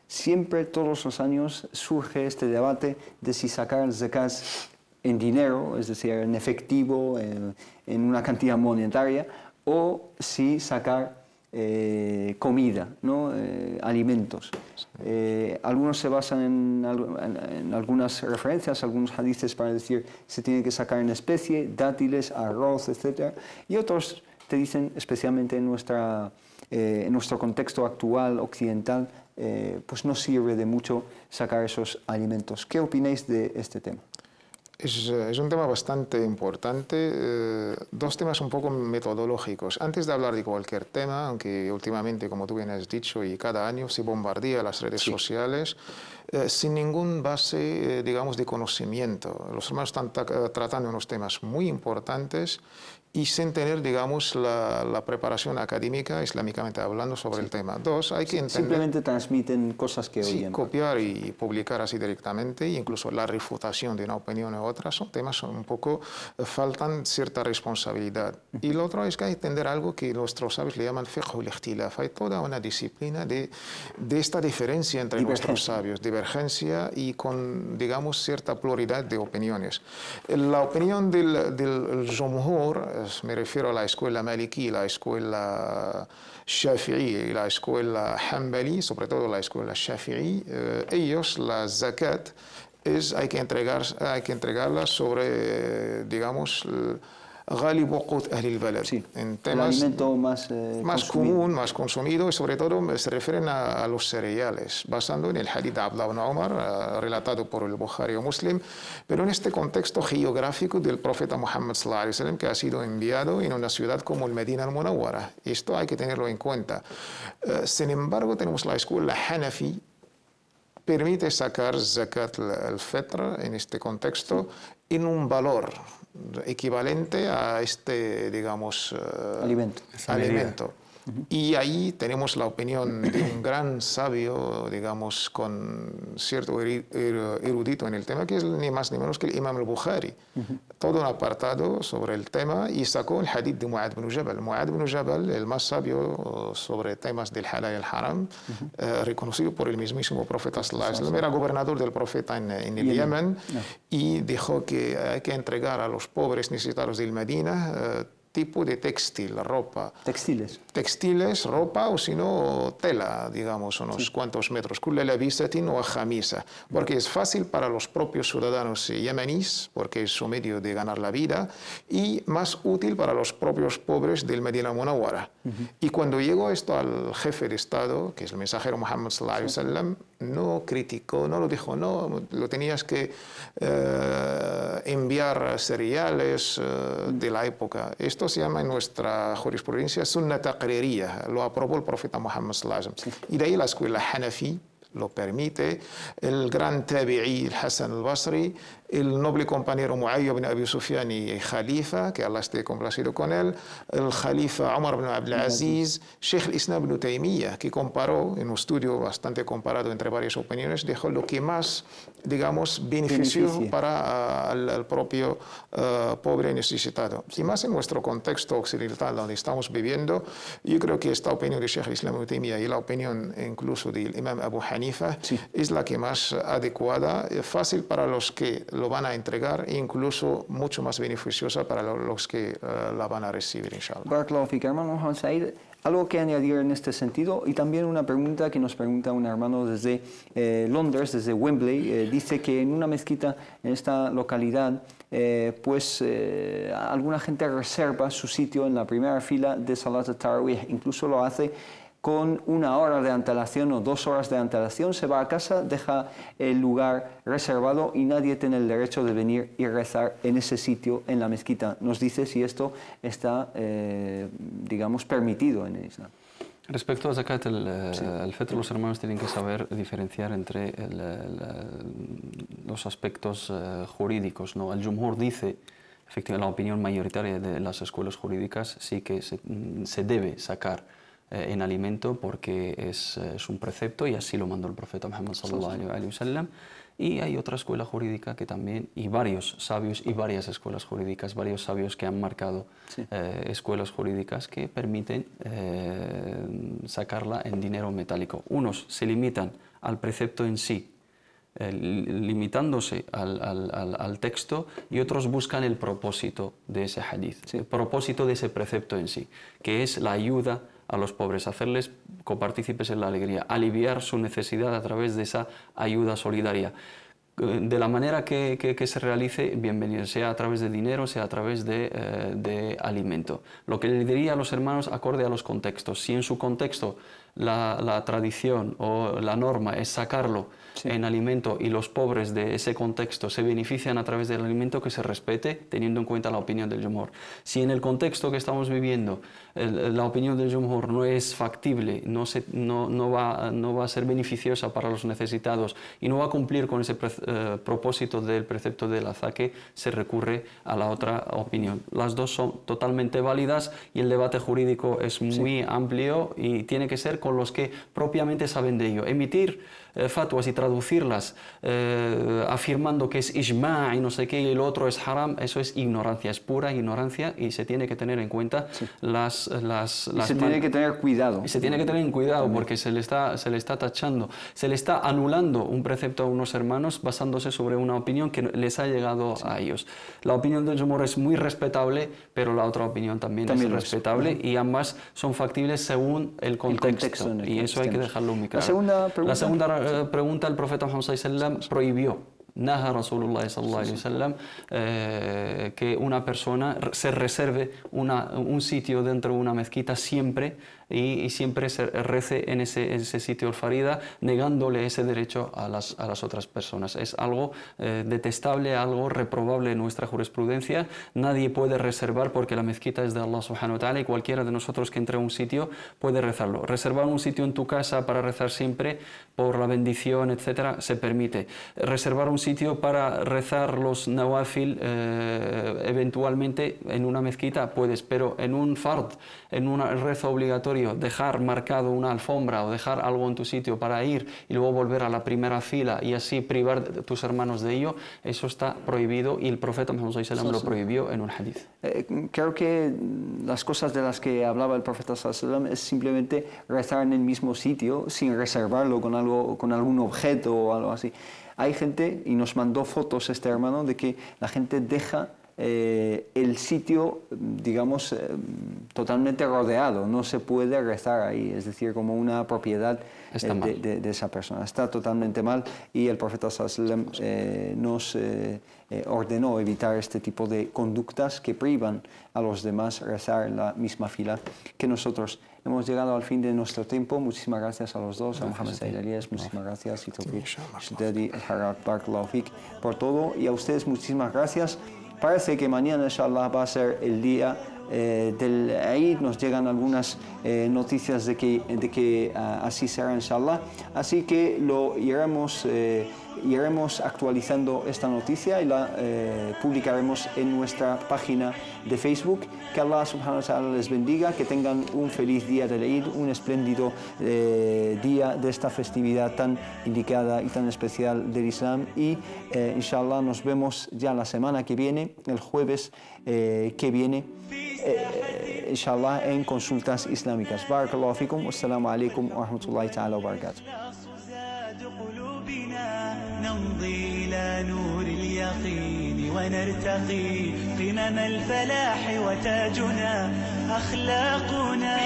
[SPEAKER 2] Siempre, todos los años, surge este debate de si sacar el zakat en dinero, es decir, en efectivo, en una cantidad monetaria, o si sacar comida, ¿no? Alimentos. Algunos se basan en algunas referencias, algunos hadices para decir se tiene que sacar en especie, dátiles, arroz, etc. Y otros te dicen, especialmente en nuestro contexto actual occidental, pues no sirve de mucho sacar esos alimentos. ¿Qué opináis de este tema?
[SPEAKER 3] Es un tema bastante importante, dos temas un poco metodológicos. Antes de hablar de cualquier tema, aunque últimamente, como tú bien has dicho, y cada año se bombardea las redes sociales, sin ningún base, digamos, de conocimiento. Los hermanos están tratando unos temas muy importantes y sin tener, digamos, la preparación académica, islámicamente hablando, sobre el tema. Dos, hay que entender...
[SPEAKER 2] Simplemente transmiten cosas que oyen.
[SPEAKER 3] Copiar y publicar así directamente, incluso la refutación de una opinión u otra, son temas un poco, faltan cierta responsabilidad. Y lo otro es que hay que entender algo que nuestros sabios le llaman fiqh al-ikhtilaf. Hay toda una disciplina de esta diferencia entre nuestros sabios, divergencia y con, digamos, cierta pluralidad de opiniones. La opinión del jumhur, me refiero a la escuela maliki, la escuela shafi'i y la escuela hanbali, sobre todo la escuela shafi'i, ellos la zakat hay que entregarla sobre, digamos, غالب قوت أهل البلد. En temas
[SPEAKER 2] el alimento más
[SPEAKER 3] común, más consumido, y sobre todo se refieren a los cereales, basando en el hadith de Abdullah ibn Umar, relatado por el Bukhari o Muslim, pero en este contexto geográfico del profeta Muhammad sallallahu alaihi wasallam, que ha sido enviado en una ciudad como el Medina al-Munawwara. Esto hay que tenerlo en cuenta. Sin embargo, tenemos la escuela Hanafi, permite sacar zakat al-fitr en este contexto en un valor equivalente a este, digamos, alimento. Y ahí tenemos la opinión de un gran sabio, digamos, con cierto erudito en el tema, que es ni más ni menos que el Imam al-Bukhari. Todo un apartado sobre el tema, y sacó el hadith de Mu'adh ibn Jabal. Mu'adh ibn Jabal, el más sabio sobre temas del halal y el haram, reconocido por el mismísimo profeta sallallahu alaihi wasallam, era gobernador del profeta en el Yemen, y dijo que hay que entregar a los pobres necesitados del Medina tipo de textil, ropa. Textiles, ropa, o si no, tela, digamos, unos cuantos metros. Kulla labisatin wa khamisa. Porque es fácil para los propios ciudadanos yemeníes, porque es su medio de ganar la vida, y más útil para los propios pobres del Medina Munawwara. Y cuando llegó esto al jefe de Estado, que es el mensajero Muhammad sallallahu alaihi wasallam, no criticó, no lo dijo, no, lo tenías que enviar cereales de la época. Esto se llama en nuestra jurisprudencia sunna taqririya, lo aprobó el profeta Muhammad sallallahu alaihi wasallam. Y de ahí la escuela Hanafi lo permite, el gran tabi'i, el Hasan al-Basri, el noble compañero Muawiyah ibn Abi Sufyan y Khalifa, que Allah esté complacido con él, el Khalifa Umar ibn Abdul Aziz, Sheikh al-Islam ibn Taymiyyah, que comparó, en un estudio bastante comparado entre varias opiniones, dijo lo que más, digamos, benefició para el propio pobre necesitado. Y más en nuestro contexto occidental donde estamos viviendo, yo creo que esta opinión de Sheikh al-Islam ibn Taymiyyah y la opinión incluso del Imam Abu Hanifa es la que más adecuada, fácil para los que lo van a entregar e incluso mucho más beneficiosa para los que la van a recibir, inshallah.
[SPEAKER 2] Barakallahu fik, hermano Juan Said. Algo que añadir en este sentido, y también una pregunta que nos pregunta un hermano desde Londres, desde Wembley, dice que en una mezquita en esta localidad alguna gente reserva su sitio en la primera fila de Salat al-Tarawih, incluso lo hace con 1 hora de antelación o 2 horas de antelación, se va a casa, deja el lugar reservado y nadie tiene el derecho de venir y rezar en ese sitio en la mezquita. Nos dice si esto está, digamos, permitido en el Islam.
[SPEAKER 4] Respecto a Zakat al-Fitr, los hermanos tienen que saber diferenciar entre los aspectos jurídicos, ¿no? El Jumhur dice, efectivamente, la opinión mayoritaria de las escuelas jurídicas sí que se debe sacar en alimento porque es un precepto y así lo mandó el profeta Muhammad sallallahu alaihi wasallam. Y hay otra escuela jurídica que también, y varios sabios y varias escuelas jurídicas, varios sabios que han marcado escuelas jurídicas que permiten sacarla en dinero metálico. Unos se limitan al precepto en sí, limitándose al texto, y otros buscan el propósito de ese hadith, el propósito de ese precepto en sí, que es la ayuda a los pobres, hacerles copartícipes en la alegría, aliviar su necesidad a través de esa ayuda solidaria. De la manera que se realice, bienvenido, sea a través de dinero, sea a través de alimento. Lo que le diría a los hermanos acorde a los contextos. Si en su contexto la tradición o la norma es sacarlo en alimento y los pobres de ese contexto se benefician a través del alimento, que se respete teniendo en cuenta la opinión del Jumhur. Si en el contexto que estamos viviendo la opinión del Jumhur no es factible, no va a ser beneficiosa para los necesitados y no va a cumplir con ese propósito del precepto del azaque, se recurre a la otra opinión. Las dos son totalmente válidas y el debate jurídico es muy amplio y tiene que ser con los que propiamente saben de ello. Emitir fatwas y traducirlas afirmando que es ijma' y no sé qué y el otro es haram, eso es ignorancia, es pura ignorancia, y se tiene que tener en cuenta se
[SPEAKER 2] tiene que tener cuidado.
[SPEAKER 4] Y se tiene que tener cuidado porque se le está tachando, se le está anulando un precepto a unos hermanos basándose sobre una opinión que les ha llegado a ellos. La opinión del Jumhur es muy respetable, pero la otra opinión también es respetable, y ambas son factibles según el contexto y eso hay que dejarlo muy claro. La segunda pregunta, el profeta Muhammad sallallahu alaihi wasallam prohibió, naha Rasulullah sallallahu alaihi wasallam, que una persona se reserve un sitio dentro de una mezquita siempre y siempre se rece en ese sitio el farida, negándole ese derecho a las otras personas. Es algo detestable, algo reprobable en nuestra jurisprudencia. Nadie puede reservar, porque la mezquita es de Allah subhanahu wa ta'ala y cualquiera de nosotros que entre a un sitio puede rezarlo. Reservar un sitio en tu casa para rezar siempre por la bendición, etcétera, se permite. Reservar un sitio para rezar los nawafil eventualmente en una mezquita puedes, pero en un fard, en un rezo obligatorio, dejar marcado una alfombra o dejar algo en tu sitio para ir y luego volver a la primera fila y así privar a tus hermanos de ello, eso está prohibido, y el profeta Muhammad sallallahu alaihi wasallam lo prohibió en un hadith.
[SPEAKER 2] Creo que las cosas de las que hablaba el profeta sallallahu alaihi wasallam es simplemente rezar en el mismo sitio sin reservarlo con algún objeto o algo así. Hay gente, y nos mandó fotos este hermano, de que la gente deja el sitio, digamos, totalmente rodeado, no se puede rezar ahí, es decir, como una propiedad de esa persona. Está totalmente mal, y el profeta sallallahu alaihi wasallam nos ordenó evitar este tipo de conductas que privan a los demás rezar en la misma fila que nosotros. Hemos llegado al fin de nuestro tiempo. Muchísimas gracias a los dos, a Mohamed Said Alias, muchísimas gracias, y Tawfiq Shidadi al-Harrat, Barakallahu Fik, por todo, y a ustedes muchísimas gracias. Parece que mañana, inshallah, va a ser el día del Eid. Nos llegan algunas noticias de que así será, inshallah. Así que lo iremos actualizando esta noticia y la publicaremos en nuestra página de Facebook. Que Allah subhanahu wa ta'ala les bendiga, que tengan un feliz día del Eid, un espléndido día de esta festividad tan indicada y tan especial del Islam, y inshallah nos vemos ya la semana que viene, el jueves que viene, inshallah, en Consultas Islámicas. Barakallahu fikum, wassalamu alaikum wa rahmatullahi ta'ala wa barakatuh.
[SPEAKER 1] نمضي إلى نور اليقين ونرتقي قمم الفلاح وتاجنا أخلاقنا.